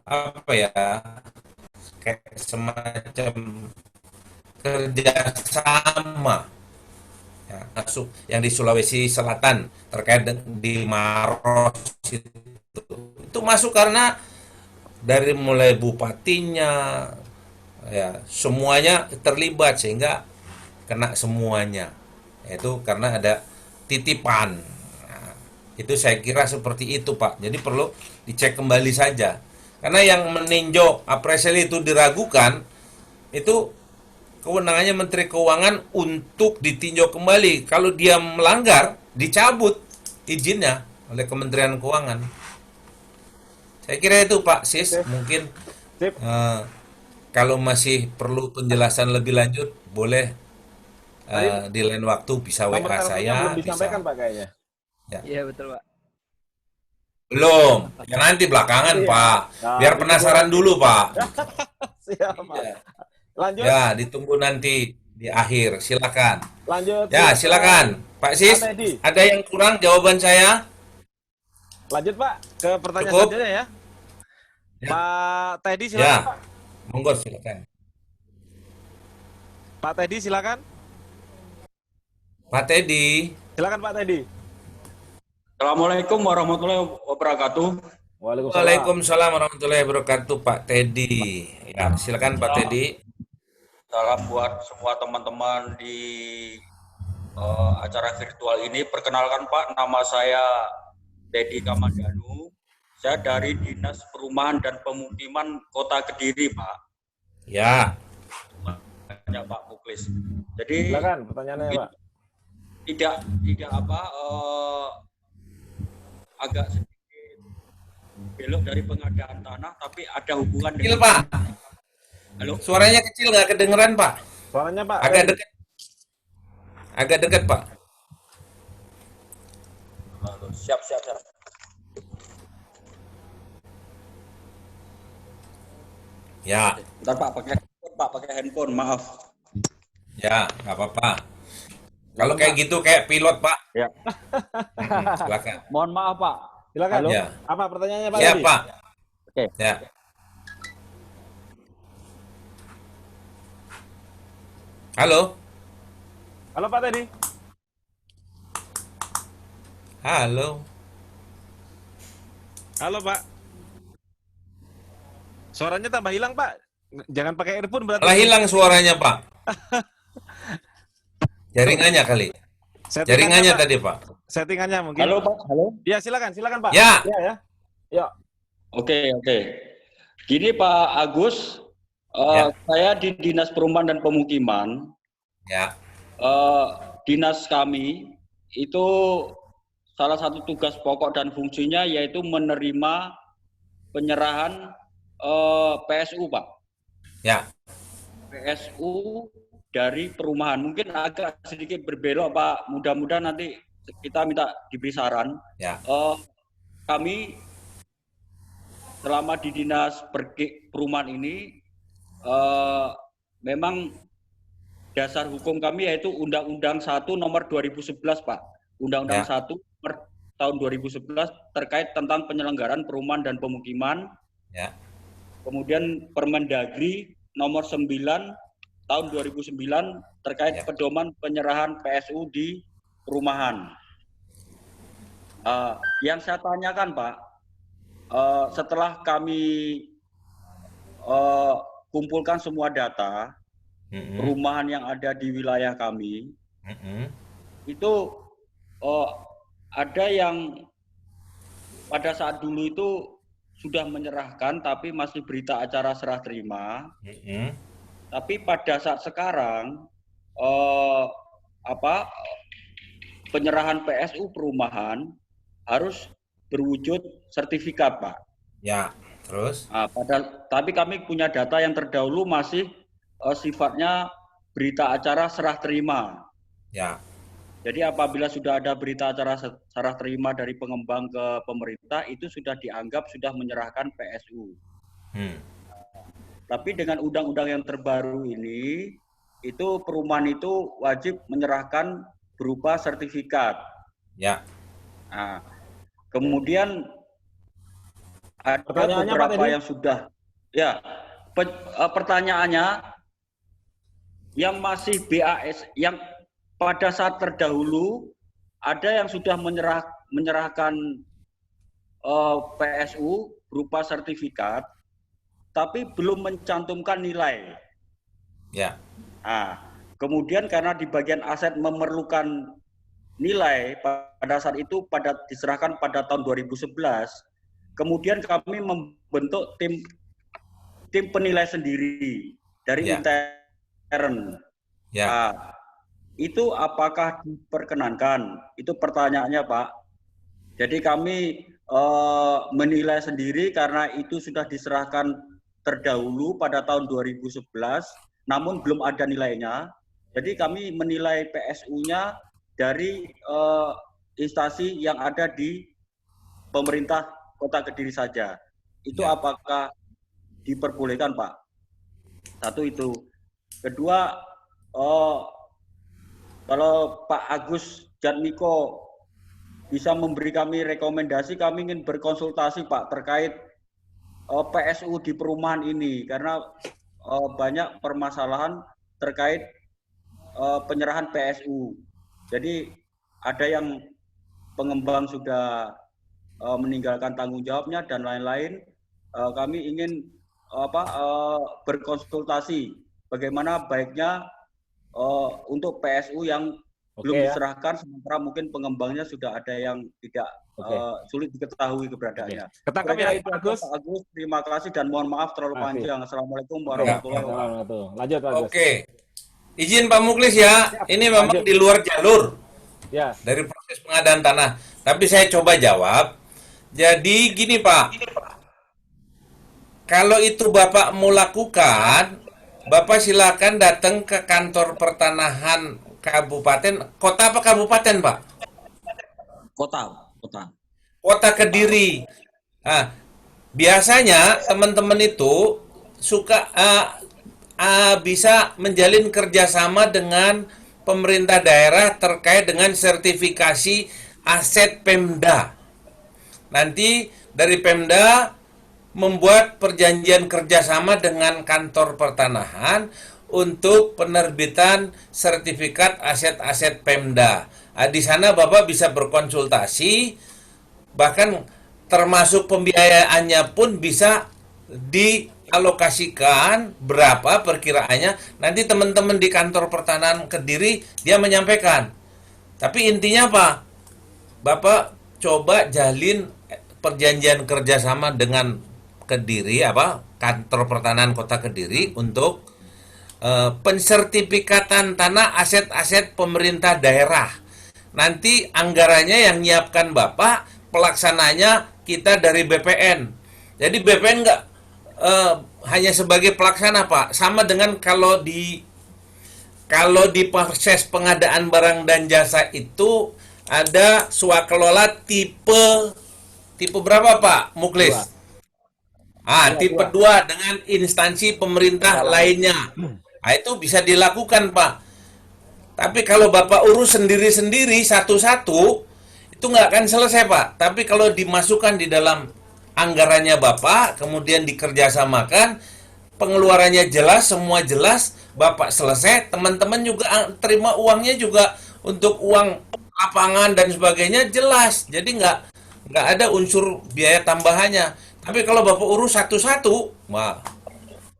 apa ya, kayak semacam kerjasama ya, masuk yang di Sulawesi Selatan terkait di Maros itu masuk karena dari mulai bupatinya ya semuanya terlibat sehingga kena semuanya, yaitu karena ada titipan. Nah, itu saya kira seperti itu, Pak. Jadi perlu dicek kembali saja. Karena yang meninjau appraisal itu diragukan, itu kewenangannya Menteri Keuangan untuk ditinjau kembali. Kalau dia melanggar, dicabut izinnya oleh Kementerian Keuangan. Saya kira itu, Pak Sis. Mungkin kalau masih perlu penjelasan lebih lanjut, boleh di lain waktu bisa WA saya. Belum disampaikan, Pak, kayaknya. Iya, betul, Pak. Belum, ya nanti belakangan, Pak. Biar penasaran dulu, Pak. Siap, Pak. Lanjut. Ya, ditunggu nanti di akhir. Silakan. Lanjut. Ya, silakan. Pak Sis, ada yang kurang jawaban saya? Lanjut, Pak, ke pertanyaan Cukup? selanjutnya ya. Ya, Pak Teddy ya, silakan Pak. monggo silakan. Pak Teddy silakan. Pak Teddy. Silakan Pak Teddy. Assalamualaikum warahmatullahi wabarakatuh. Waalaikumsalam. Waalaikumsalam warahmatullahi wabarakatuh, Pak Teddy. Ya, silakan Pak Teddy. Salam buat semua teman-teman di acara virtual ini. Perkenalkan Pak, nama saya Teddy Kamandanu. Saya dari Dinas Perumahan dan Pemukiman Kota Kediri, Pak. Ya, Ya, Pak Muklis. Jadi Silakan pertanyaannya Pak. tidak agak sedikit belok dari pengadaan tanah, tapi ada hubungan kecil dengan. Pak. Halo, Suaranya kecil nggak kedengeran Pak. Suaranya Pak. Agak Teddy. dekat. Agak dekat Pak. siap. Ya, Bentar Pak, pakai handphone, maaf. ya, nggak apa-apa. Kalau kayak gitu kayak pilot Pak. Ya. Silakan. Mohon maaf Pak. Silakan. Ya, Apa pertanyaannya Pak ya Teddy? Pak. Oke. Ya. Halo, Halo Pak Teddy. halo. Halo Pak. Suaranya tambah hilang Pak. Jangan pakai earphone berarti. Malah hilang suaranya Pak. Jaringannya kali. Jaringannya Pak. tadi Pak. Settingannya mungkin. Halo Pak, halo. Ya silakan Pak. Ya. Ya. Ya. Oke. Gini Pak Agus, Ya. saya di Dinas Perumahan dan Pemukiman, Ya, dinas kami itu salah satu tugas pokok dan fungsinya yaitu menerima penyerahan PSU Pak. ya, PSU dari perumahan. Mungkin agak sedikit berbelok Pak, mudah-mudahan nanti kita minta diberi saran. ya, Kami selama di dinas perumahan ini memang dasar hukum kami yaitu Undang-Undang 1 nomor 2011 Pak. Undang-Undang Ya. 1 nomor tahun 2011 terkait tentang penyelenggaraan perumahan dan pemukiman. ya, Kemudian Permendagri nomor 9 tahun 2009 terkait Ya. pedoman penyerahan PSU di perumahan. Yang saya tanyakan Pak, setelah kami kumpulkan semua data Mm-mm. perumahan yang ada di wilayah kami, Mm-mm. itu ada yang pada saat dulu itu sudah menyerahkan tapi masih berita acara serah terima. Mm-mm. Tapi pada saat sekarang penyerahan PSU perumahan harus berwujud sertifikat, Pak. Ya, terus? Tapi kami punya data yang terdahulu masih sifatnya berita acara serah terima. Ya, Jadi apabila sudah ada berita acara serah terima dari pengembang ke pemerintah, itu sudah dianggap sudah menyerahkan PSU. Tapi dengan undang-undang yang terbaru ini, itu perumahan itu wajib menyerahkan berupa sertifikat. ya, Nah, kemudian ada Pertanyaannya, Pak beberapa Teddy? yang sudah, ya, pertanyaannya yang masih BAS, yang pada saat terdahulu ada yang sudah menyerahkan PSU berupa sertifikat, tapi belum mencantumkan nilai. ya, Nah, kemudian karena di bagian aset memerlukan nilai pada saat itu diserahkan pada tahun 2011, kemudian kami membentuk tim penilai sendiri dari Ya. intern. ya, Nah, itu apakah diperkenankan? Itu pertanyaannya, Pak. Jadi kami menilai sendiri karena itu sudah diserahkan terdahulu pada tahun 2011, namun belum ada nilainya. Jadi kami menilai PSU-nya dari instansi yang ada di pemerintah Kota Kediri saja. Itu Ya. apakah diperbolehkan, Pak? Satu itu. Kedua, kalau Pak Agus Jatmiko bisa memberi kami rekomendasi, kami ingin berkonsultasi Pak terkait PSU di perumahan ini karena banyak permasalahan terkait penyerahan PSU. Jadi ada yang pengembang sudah meninggalkan tanggung jawabnya dan lain-lain. Kami ingin berkonsultasi bagaimana baiknya untuk PSU yang belum ya. diserahkan, sementara mungkin pengembangnya sudah ada yang tidak sulit diketahui keberadaannya. Ketangkap ya itu Agus. Pak Agus, terima kasih dan mohon maaf terlalu panjang. Assalamualaikum warahmatullahi wabarakatuh. Lanjut Pak Agus. Oke. Izin Pak Muklis ya. Ini memang di luar jalur Ya. dari proses pengadaan tanah. Tapi saya coba jawab. Jadi gini Pak, kalau itu Bapak mau lakukan, Bapak silakan datang ke kantor pertanahan kabupaten, kota apa kabupaten Pak? Kota. Kota Kediri. Nah, biasanya teman-teman itu suka bisa menjalin kerjasama dengan pemerintah daerah terkait dengan sertifikasi aset Pemda. Nanti dari Pemda membuat perjanjian kerjasama dengan kantor pertanahan untuk penerbitan sertifikat aset-aset Pemda. Nah, di sana Bapak bisa berkonsultasi, bahkan termasuk pembiayaannya pun bisa dialokasikan berapa perkiraannya. Nanti teman-teman di kantor pertanahan Kediri dia menyampaikan. Tapi intinya apa? Bapak coba jalin perjanjian kerjasama dengan Kediri, kantor pertanahan Kota Kediri untuk pensertifikatan tanah aset-aset pemerintah daerah. Nanti anggarannya yang nyiapkan Bapak, pelaksananya kita dari BPN. Jadi BPN nggak hanya sebagai pelaksana Pak, sama dengan kalau di proses pengadaan barang dan jasa itu ada swakelola tipe berapa Pak Muklis? Tipe 2 dengan instansi pemerintah lainnya. Nah, itu bisa dilakukan Pak. Tapi kalau Bapak urus sendiri-sendiri satu-satu, itu nggak akan selesai Pak. Tapi kalau dimasukkan di dalam anggarannya Bapak, kemudian dikerjasamakan, pengeluarannya jelas, semua jelas, Bapak selesai, teman-teman juga terima uangnya juga untuk uang lapangan dan sebagainya jelas. Jadi nggak ada unsur biaya tambahannya. Tapi kalau Bapak urus satu-satu, wah,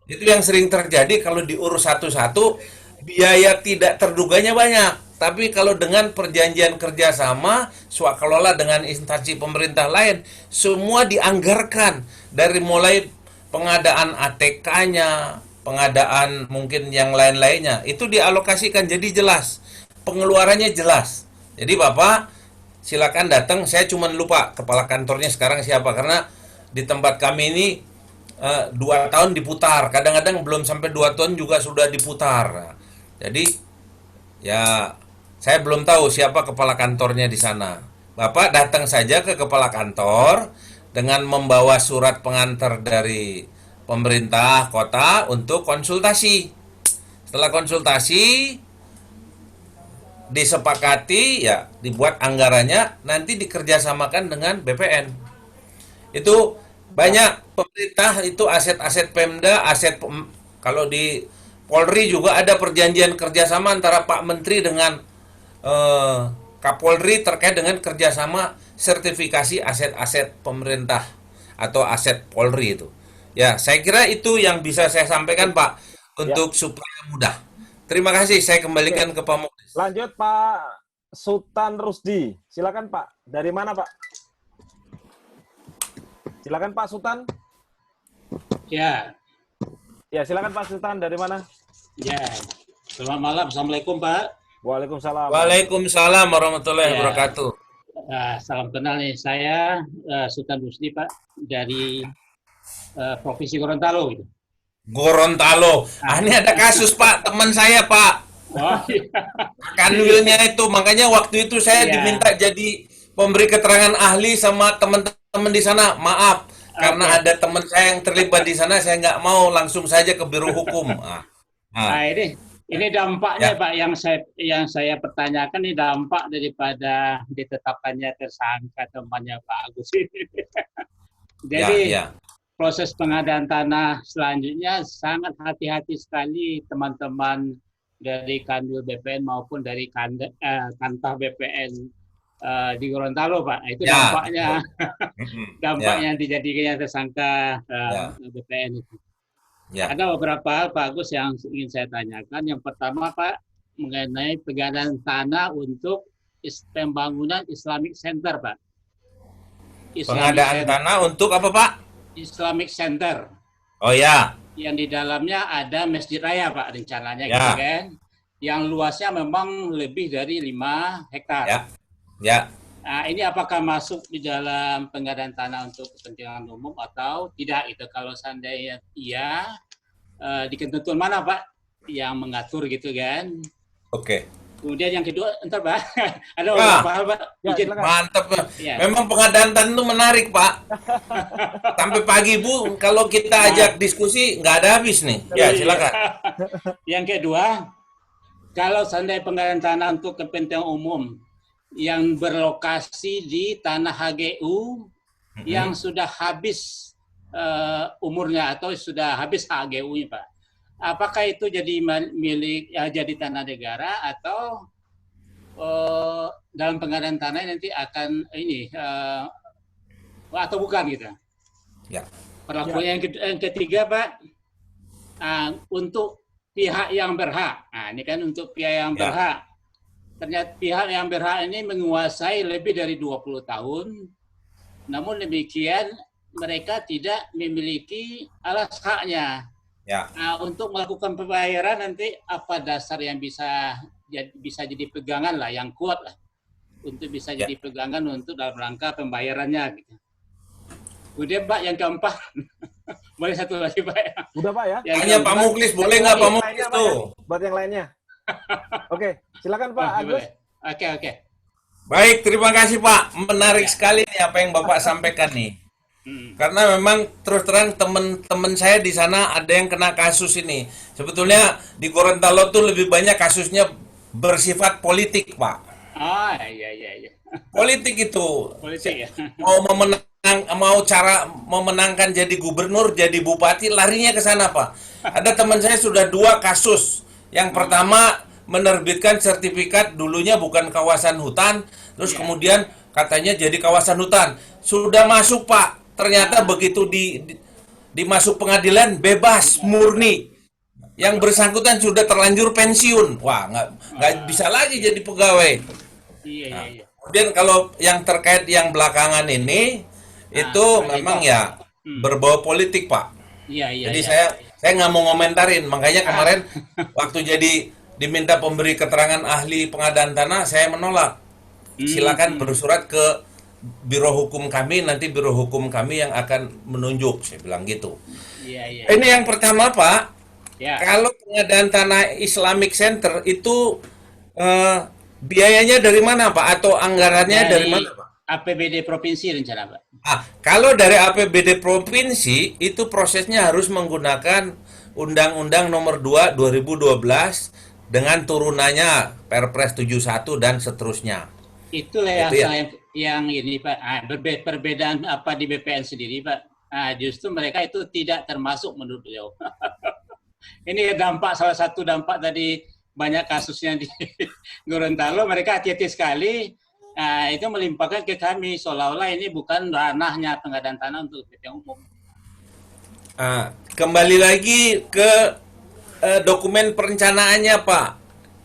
itu yang sering terjadi kalau diurus satu-satu, biaya tidak terduganya banyak. Tapi kalau dengan perjanjian kerjasama, swakelola dengan instansi pemerintah lain, semua dianggarkan dari mulai pengadaan ATK-nya, pengadaan mungkin yang lain-lainnya, itu dialokasikan jadi jelas, pengeluarannya jelas. Jadi Bapak silakan datang. Saya cuma lupa kepala kantornya sekarang siapa, karena di tempat kami ini 2 tahun diputar, kadang-kadang belum sampai 2 tahun juga sudah diputar. Jadi ya saya belum tahu siapa kepala kantornya di sana. Bapak datang saja ke kepala kantor dengan membawa surat pengantar dari pemerintah kota untuk konsultasi. Setelah konsultasi disepakati, ya dibuat anggarannya, nanti dikerjasamakan dengan BPN. Itu banyak pemerintah itu aset-aset Pemda, kalau di Polri juga ada perjanjian kerjasama antara Pak Menteri dengan Kapolri terkait dengan kerjasama sertifikasi aset-aset pemerintah atau aset Polri itu. Ya, saya kira itu yang bisa saya sampaikan Pak untuk supaya mudah. Terima kasih, saya kembalikan ke Pak Muklis. Lanjut Pak Sultan Rusdi. Silakan Pak. Dari mana Pak? Silakan Pak Sultan. Ya. Ya, silakan Pak Sultan. Dari mana? Ya. Selamat malam. Assalamualaikum Pak. Waalaikumsalam. Waalaikumsalam warahmatullahi wabarakatuh. Salam kenal nih. Saya Sultan Rusdi Pak dari Provinsi Gorontalo. Gitu. Gorontalo. Ini ada kasus Pak, teman saya Pak. Oh, iya. Kanwilnya itu, makanya waktu itu saya diminta jadi pemberi keterangan ahli sama teman-teman di sana. Maaf, karena ada teman saya yang terlibat di sana, saya nggak mau langsung saja ke Biro Hukum. Nah, ini dampaknya Pak yang saya pertanyakan, ini dampak daripada ditetapkannya tersangka temannya Pak Agus ini. Jadi proses pengadaan tanah selanjutnya sangat hati-hati sekali teman-teman dari Kanwil BPN maupun dari Kantah BPN di Gorontalo, Pak. Itu Ya, dampaknya, betul. dampaknya Ya, yang dijadikannya tersangka ya, BPN itu. ya. Ada beberapa hal, Pak Agus, yang ingin saya tanyakan. Yang pertama, Pak, mengenai pengadaan tanah untuk pembangunan Islamic Center, Pak. Pengadaan tanah untuk apa, Pak? Islamic Center. Oh ya, Yang di dalamnya ada Masjid Raya, Pak, rencananya ya, gitu kan. Yang luasnya memang lebih dari 5 hektar. ya, ya. Nah, ini apakah masuk di dalam pengadaan tanah untuk kepentingan umum atau tidak gitu? Kalau seandainya iya, di ketentuan mana, Pak, yang mengatur gitu kan? Oke. Kemudian yang kedua, entar Pak, ada Ah, beberapa hal, Pak. Ya, Izin. silakan. mantep. Ya. Memang pengadaan tanah itu menarik, Pak. Sampai pagi, Bu, kalau kita ajak diskusi nggak ada habis nih. Ya, silakan. Yang kedua, kalau seandainya pengadaan tanah untuk kepentingan umum yang berlokasi di tanah HGU yang sudah habis umurnya atau sudah habis HGU-nya, Pak. Apakah itu jadi milik jadi tanah negara atau dalam pengadaan tanah nanti akan ini atau bukan gitu? Ya. Perlakuan yang ketiga, Pak, untuk pihak yang berhak. Nah, ini kan untuk pihak yang Ya. berhak. Ternyata pihak yang berhak ini menguasai lebih dari 20 tahun. Namun demikian mereka tidak memiliki alas haknya. Ya. Untuk melakukan pembayaran nanti apa dasar yang bisa jadi pegangan lah, yang kuat lah untuk bisa Ya. jadi pegangan untuk dalam rangka pembayarannya gitu. Kemudian, Pak, yang keempat, boleh satu lagi, Pak? Udah, Pak, ya? Yang Hanya Pak keempat, Muklis, boleh nggak Pak Yang Muklis lainnya, Pak, tuh? Buat yang lainnya. Oke, silakan Pak oh, Agus. boleh. Oke. Baik, terima kasih Pak. Menarik Ya. sekali nih apa yang Bapak sampaikan nih. Hmm. Karena memang terus terang teman-teman saya di sana ada yang kena kasus ini. Sebetulnya di Gorontalo tuh lebih banyak kasusnya bersifat politik, Pak. Iya. Politik itu Politik ya. mau cara memenangkan jadi gubernur, jadi bupati, larinya ke sana, Pak. Ada teman saya sudah 2 kasus. Yang pertama menerbitkan sertifikat dulunya bukan kawasan hutan, terus kemudian katanya jadi kawasan hutan. Sudah masuk, Pak. Ternyata begitu dimasuk pengadilan bebas murni. Yang bersangkutan sudah terlanjur pensiun. Wah, nggak bisa lagi jadi pegawai. Iya. Kemudian kalau yang terkait yang belakangan ini itu memang ya berbau politik, Pak. Iya. Jadi saya nggak mau ngomentarin. Makanya kemarin waktu jadi diminta pemberi keterangan ahli pengadaan tanah, saya menolak. Silakan bersurat ke Biro Hukum kami, nanti Biro Hukum kami yang akan menunjuk, saya bilang gitu. Iya. Ini yang pertama, Pak. Ya. Kalau pengadaan tanah Islamic Center itu biayanya dari mana, Pak? Atau anggarannya dari mana, Pak? APBD provinsi rencana, Pak. Kalau dari APBD provinsi itu prosesnya harus menggunakan Undang-Undang Nomor 2 2012 dengan turunannya Perpres 71 dan seterusnya. Itulah Itu yang ini, Pak. Perbedaan apa di BPN sendiri, Pak. Justru mereka itu tidak termasuk menurut beliau. Ini salah satu dampak tadi banyak kasusnya di Gorontalo. Mereka hati-hati sekali. Itu melimpahkan ke kami seolah-olah ini bukan ranahnya pengadaan tanah untuk kepentingan umum. Kembali lagi ke dokumen perencanaannya, Pak.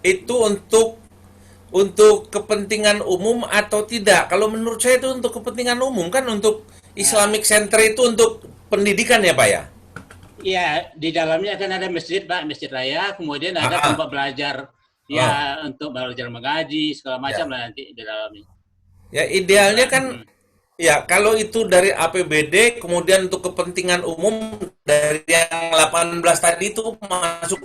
Itu untuk kepentingan umum atau tidak? Kalau menurut saya itu untuk kepentingan umum, kan untuk Islamic Center itu untuk pendidikan ya, Pak ya? Iya, di dalamnya kan ada masjid, Pak, Masjid Raya, kemudian ada tempat belajar untuk belajar mengaji segala macam lah nanti di dalamnya. Ya idealnya kan ya kalau itu dari APBD kemudian untuk kepentingan umum dari yang 18 tadi itu masuk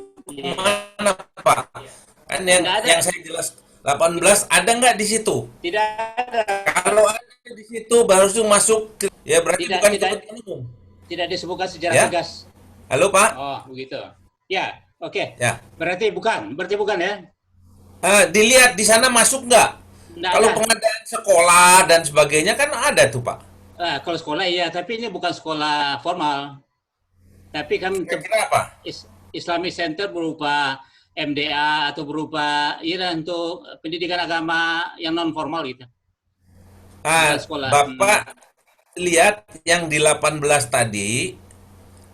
mana, Pak? Kan yang saya jelas 18 ada nggak di situ? Tidak ada. Kalau ada di situ baru masuk ya berarti bukan kepentingan umum. Tidak disebutkan secara tegas. Halo, Pak. Oh, begitu. Ya, oke. Ya. Berarti bukan ya? Dilihat di sana masuk nggak? Kalau pengadaan sekolah dan sebagainya kan ada tuh, Pak. Kalau sekolah iya, tapi ini bukan sekolah formal. Tapi kan Kira-kira apa? Islamic Center berupa MDA atau berupa untuk pendidikan agama yang non formal gitu. Bukan sekolah. Bapak lihat yang di 18 tadi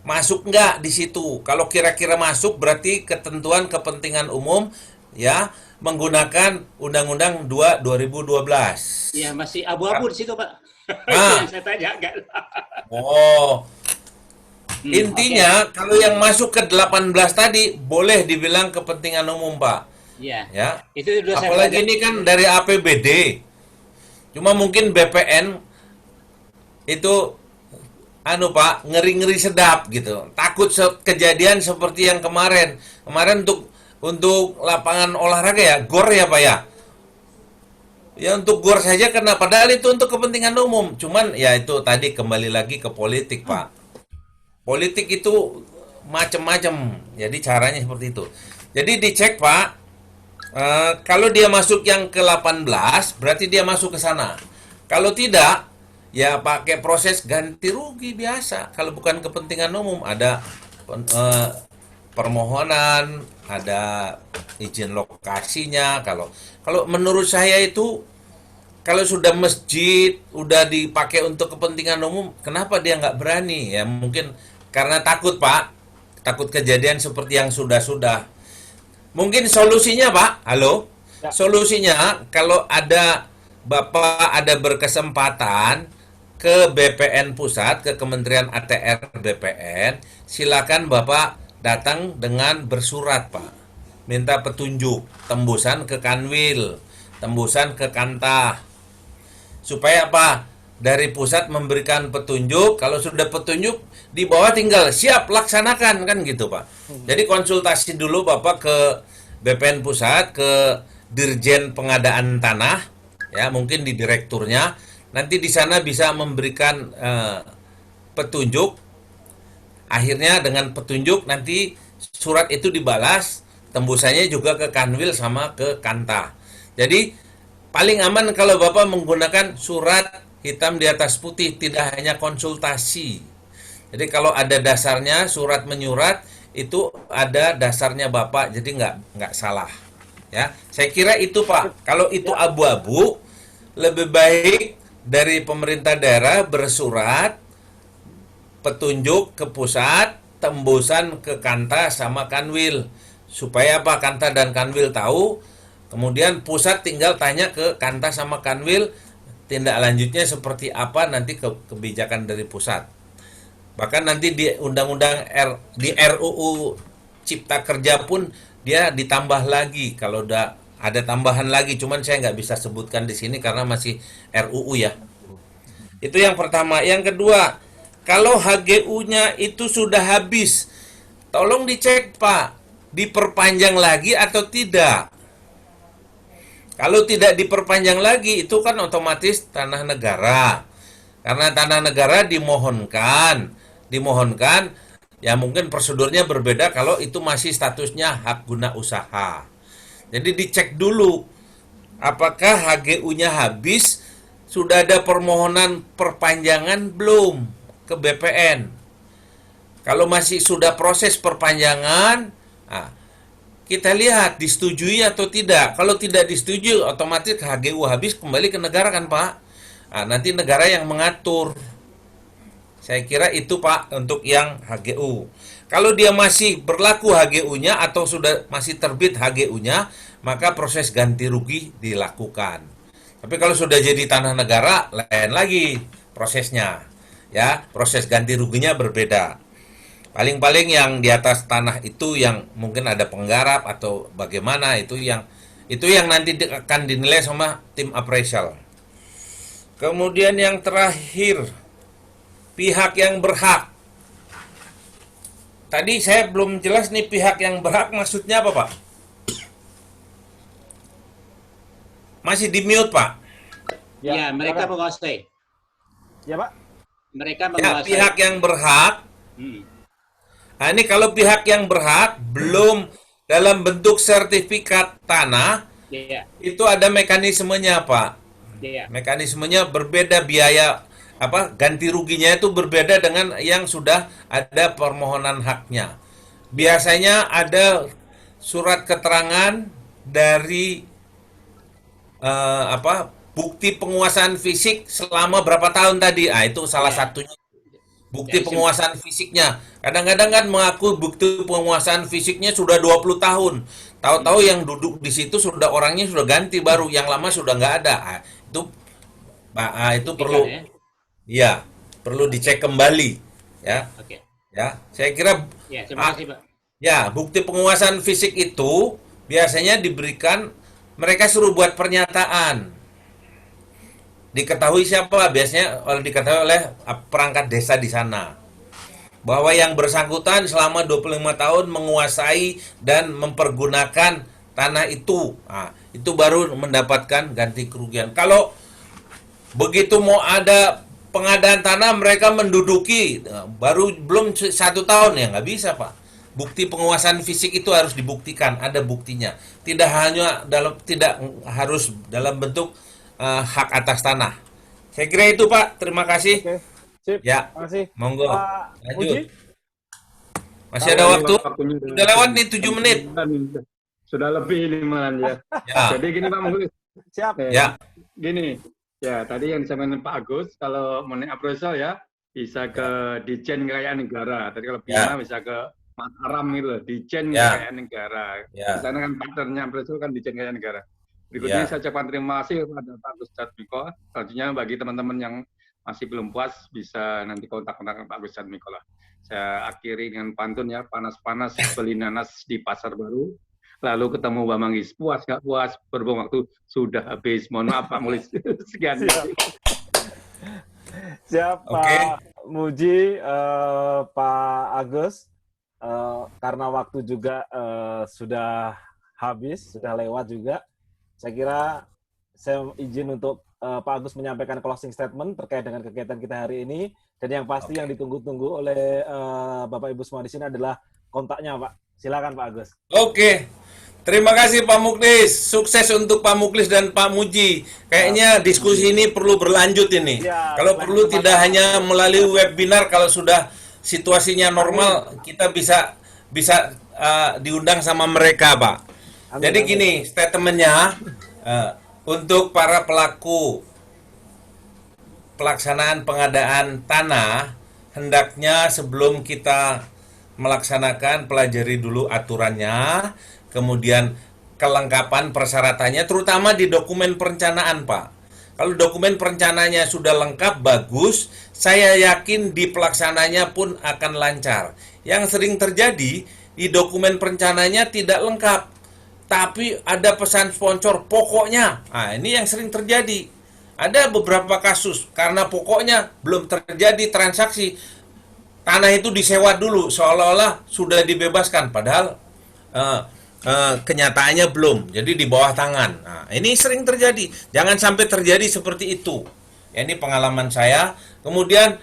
masuk nggak di situ? Kalau kira-kira masuk berarti ketentuan kepentingan umum ya menggunakan Undang-Undang 2 2012. Iya, masih abu-abu di situ, Pak. Ah. Yang saya tanyakan. Oh. Intinya kalau yang masuk ke 18 tadi boleh dibilang kepentingan umum, Pak. Iya. Ya. Itu sudah saya Apalagi pelajari. ini kan dari APBD. Cuma mungkin BPN itu Pak, ngeri-ngeri sedap gitu. Takut kejadian seperti yang kemarin. Kemarin untuk lapangan olahraga ya, GOR ya, Pak ya. Ya untuk GOR saja karena padahal itu untuk kepentingan umum. Cuman ya itu tadi kembali lagi ke politik, Pak. Politik itu macam-macam. Jadi caranya seperti itu. Jadi dicek, Pak. Kalau dia masuk yang ke-18, berarti dia masuk ke sana. Kalau tidak, ya pakai proses ganti rugi biasa. Kalau bukan kepentingan umum, ada permohonan, ada izin lokasinya. Kalau menurut saya itu, kalau sudah masjid, udah dipakai untuk kepentingan umum, kenapa dia nggak berani? Ya mungkin karena takut, Pak. Takut kejadian seperti yang sudah-sudah. Mungkin solusinya, Pak, halo? Ya. Solusinya, kalau Bapak ada berkesempatan ke BPN Pusat, ke Kementerian ATR BPN, silakan Bapak datang dengan bersurat, Pak. Minta petunjuk, tembusan ke Kanwil, tembusan ke Kantah. Supaya apa? Dari pusat memberikan petunjuk, kalau sudah petunjuk, di bawah tinggal siap laksanakan, kan gitu, Pak. Jadi konsultasi dulu Bapak ke BPN Pusat, ke Dirjen Pengadaan Tanah, ya mungkin di direkturnya, nanti di sana bisa memberikan petunjuk. Akhirnya dengan petunjuk nanti surat itu dibalas, tembusannya juga ke Kanwil sama ke Kantah. Jadi paling aman kalau Bapak menggunakan surat hitam di atas putih, tidak hanya konsultasi. Jadi kalau ada dasarnya surat menyurat itu ada dasarnya Bapak, jadi nggak salah. Ya, saya kira itu, Pak. Kalau itu abu-abu, lebih baik dari pemerintah daerah bersurat petunjuk ke pusat, tembusan ke Kantah sama Kanwil, supaya apa? Kantah dan Kanwil tahu. Kemudian pusat tinggal tanya ke Kantah sama Kanwil, tindak lanjutnya seperti apa, nanti kebijakan dari pusat. Bahkan nanti di undang-undang di RUU Cipta Kerja pun dia ditambah lagi, kalau udah ada tambahan lagi, cuman saya nggak bisa sebutkan di sini karena masih RUU ya. Itu yang pertama. Yang kedua, kalau HGU-nya itu sudah habis, tolong dicek, Pak, diperpanjang lagi atau tidak. Kalau tidak diperpanjang lagi, itu kan otomatis tanah negara. Karena tanah negara dimohonkan, ya mungkin prosedurnya berbeda kalau itu masih statusnya hak guna usaha. Jadi dicek dulu, apakah HGU-nya habis, sudah ada permohonan perpanjangan belum ke BPN. Kalau masih sudah proses perpanjangan, kita lihat disetujui atau tidak. Kalau tidak disetujui, otomatis HGU habis, kembali ke negara kan, Pak. Nanti negara yang mengatur. Saya kira itu, Pak, untuk yang HGU. Kalau dia masih berlaku HGU-nya atau sudah masih terbit HGU-nya, maka proses ganti rugi dilakukan. Tapi kalau sudah jadi tanah negara, lain lagi prosesnya. Ya, proses ganti ruginya berbeda. Paling-paling yang di atas tanah itu yang mungkin ada penggarap atau bagaimana, itu yang nanti akan dinilai sama tim appraisal. Kemudian yang terakhir, pihak yang berhak. Tadi saya belum jelas nih, pihak yang berhak maksudnya apa, Pak? Masih di mute, Pak. Ya, mereka menguasai. Ya, Pak. Mereka Ya, menguasai. pihak yang berhak. Nah, ini kalau pihak yang berhak belum dalam bentuk sertifikat tanah, Iya. itu ada mekanismenya, Pak. Iya. Mekanismenya berbeda, biaya ganti ruginya itu berbeda dengan yang sudah ada permohonan haknya. Biasanya ada surat keterangan dari bukti penguasaan fisik selama berapa tahun tadi. Itu salah satunya bukti penguasaan fisiknya. Kadang-kadang kan mengaku bukti penguasaan fisiknya sudah 20 tahun. Tahu-tahu yang duduk di situ sudah orangnya sudah ganti baru, yang lama sudah nggak ada. Itu perlu perlu dicek kembali ya. Oke. Ya, saya kira Ya, terima kasih, Pak. ya, bukti penguasaan fisik itu biasanya diberikan mereka suruh buat pernyataan. Diketahui siapa? Biasanya diketahui oleh perangkat desa di sana. Bahwa yang bersangkutan selama 25 tahun menguasai dan mempergunakan tanah itu. Itu baru mendapatkan ganti kerugian. Kalau begitu mau ada pengadaan tanah mereka menduduki baru belum 1 tahun, ya nggak bisa, Pak. Bukti penguasaan fisik itu harus dibuktikan, ada buktinya. Tidak harus dalam bentuk hak atas tanah. Saya kira itu, Pak. Terima kasih. Oke, sip. Ya, Terima kasih. monggo. Pak Lanjut. Muji? Masih ada waktu? Waktunya Udah lewat nih 7 menit. Sudah lebih ini malah ya. Ya, Jadi gini Pak Mukhlis. Siap. ya, Gini, ya tadi yang disampaikan Pak Agus, kalau mengenai appraisal ya bisa ke Ditjen Kekayaan Negara. Tadi kalau Ya. bisa ke Mataram gitu loh, Ditjen Ya. Kekayaan Negara. Ya. Di sana kan partnernya appraisal kan Ditjen Kekayaan Negara. Berikutnya Ya. saya ucapkan terima kasih kepada Pak Agus Jatmiko. Selanjutnya bagi teman-teman yang masih belum puas bisa nanti kontak-kontak Pak Agus Jatmiko lah. Saya akhiri dengan pantun ya, panas-panas beli nanas di Pasar Baru. Lalu ketemu Mbak Manggis, puas nggak puas, berbuang waktu sudah habis. Mohon maaf Pak Mulis. Sekian. Siap, Oke. Pak Muji, Pak Agus. Karena waktu juga sudah habis, sudah lewat juga. Saya kira saya izin untuk Pak Agus menyampaikan closing statement terkait dengan kegiatan kita hari ini. Dan yang pasti yang ditunggu-tunggu oleh Bapak Ibu semua di sini adalah kontaknya, Pak. Silakan, Pak Agus. Oke. Terima kasih Pak Muklis. Sukses untuk Pak Muklis dan Pak Muji. Kayaknya diskusi ini perlu berlanjut ini. Ya, Kalau selain perlu kesempatan- tidak hanya melalui webinar, kalau sudah situasinya normal, kita bisa diundang sama mereka, Pak. Amin, Jadi amin. gini, statementnya untuk para pelaku pelaksanaan pengadaan tanah, hendaknya sebelum kita melaksanakan pelajari dulu aturannya, kemudian kelengkapan persyaratannya, terutama di dokumen perencanaan, Pak. Kalau dokumen perencanaannya sudah lengkap, bagus, saya yakin di pelaksananya pun akan lancar. Yang sering terjadi, di dokumen perencanaannya tidak lengkap, tapi ada pesan sponsor pokoknya. Ini yang sering terjadi. Ada beberapa kasus, karena pokoknya belum terjadi transaksi, tanah itu disewa dulu, seolah-olah sudah dibebaskan, padahal kenyataannya belum, jadi di bawah tangan. Ini sering terjadi, jangan sampai terjadi seperti itu. Ini pengalaman saya. Kemudian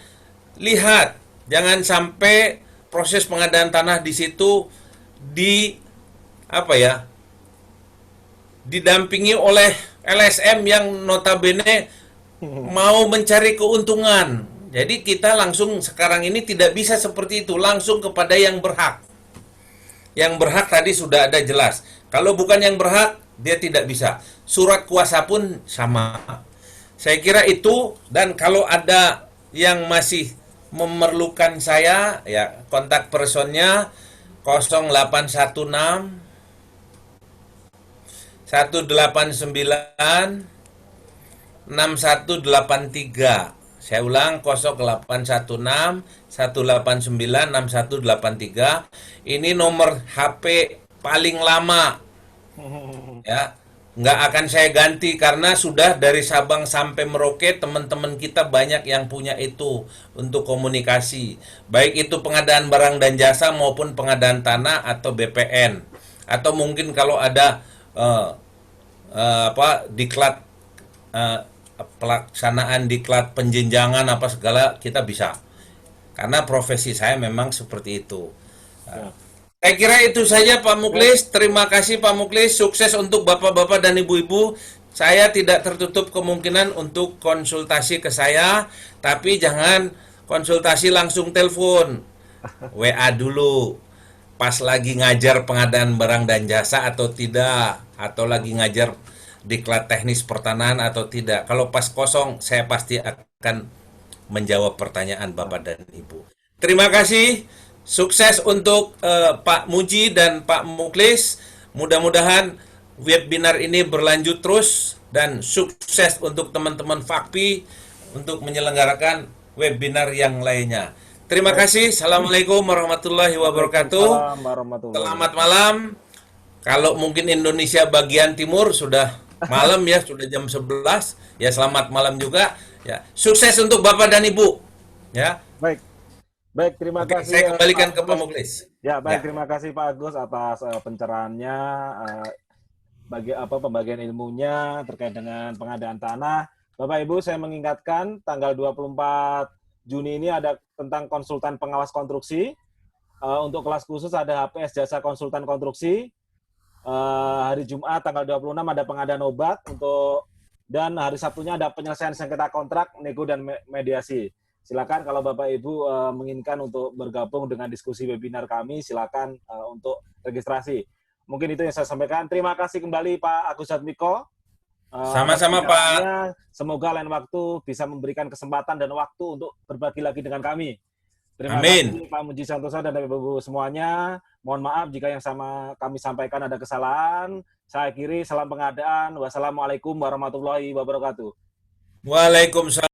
lihat, jangan sampai proses pengadaan tanah di situ didampingi oleh LSM yang notabene mau mencari keuntungan. Jadi kita langsung sekarang ini tidak bisa seperti itu, langsung kepada yang berhak. Yang berhak tadi sudah ada jelas. Kalau bukan yang berhak, dia tidak bisa. Surat kuasa pun sama. Saya kira itu, dan kalau ada yang masih memerlukan saya, ya kontak personnya 0816 189 6183. Saya ulang 0816 189 6183. Ini nomor HP paling lama. Ya, nggak akan saya ganti karena sudah dari Sabang sampai Merauke teman-teman kita banyak yang punya itu untuk komunikasi. Baik itu pengadaan barang dan jasa maupun pengadaan tanah atau BPN. Atau mungkin kalau ada diklat pelaksanaan diklat penjenjangan apa segala, kita bisa, karena profesi saya memang seperti itu. Saya kira itu saja Pak Muklis. Terima kasih Pak Muklis, sukses untuk bapak-bapak dan ibu-ibu. saya tidak tertutup kemungkinan untuk konsultasi ke saya, tapi jangan konsultasi langsung telepon. WA dulu. Pas lagi ngajar pengadaan barang dan jasa atau tidak, atau lagi ngajar diklat teknis pertanahan atau tidak. Kalau pas kosong, saya pasti akan menjawab pertanyaan Bapak dan Ibu. Terima kasih, sukses untuk Pak Muji dan Pak Muklis. Mudah-mudahan webinar ini berlanjut terus dan sukses untuk teman-teman FAKPI untuk menyelenggarakan webinar yang lainnya. Terima kasih. Assalamualaikum warahmatullahi wabarakatuh. Waalaikumsalam warahmatullahi Selamat malam. Kalau mungkin Indonesia bagian timur sudah malam ya, sudah jam 11. Ya, selamat malam juga. Ya, sukses untuk Bapak dan Ibu. Ya. Baik. Baik, terima Oke, kasih. saya kembalikan Pak ke Pak Agus. Muklis. Ya, baik, Ya. terima kasih Pak Agus atas pencerahannya, pembagian ilmunya terkait dengan pengadaan tanah. Bapak Ibu, saya mengingatkan tanggal 24 Juni ini ada tentang konsultan pengawas konstruksi. Untuk kelas khusus ada HPS jasa konsultan konstruksi. Hari Jumat tanggal 26 ada pengadaan obat dan hari Sabtunya ada penyelesaian sengketa kontrak, nego dan mediasi. Silakan kalau Bapak Ibu menginginkan untuk bergabung dengan diskusi webinar kami, silakan untuk registrasi. Mungkin itu yang saya sampaikan. Terima kasih kembali Pak Agus Jatmiko. Sama-sama, Pak. Semoga lain waktu bisa memberikan kesempatan dan waktu untuk berbagi lagi dengan kami. Terima Amin. kasih Pak Muji Santoso dan Ibu semuanya. Mohon maaf jika yang kami sampaikan ada kesalahan. Saya akhiri, salam pengadaan. Wassalamualaikum warahmatullahi wabarakatuh. Waalaikumsalam.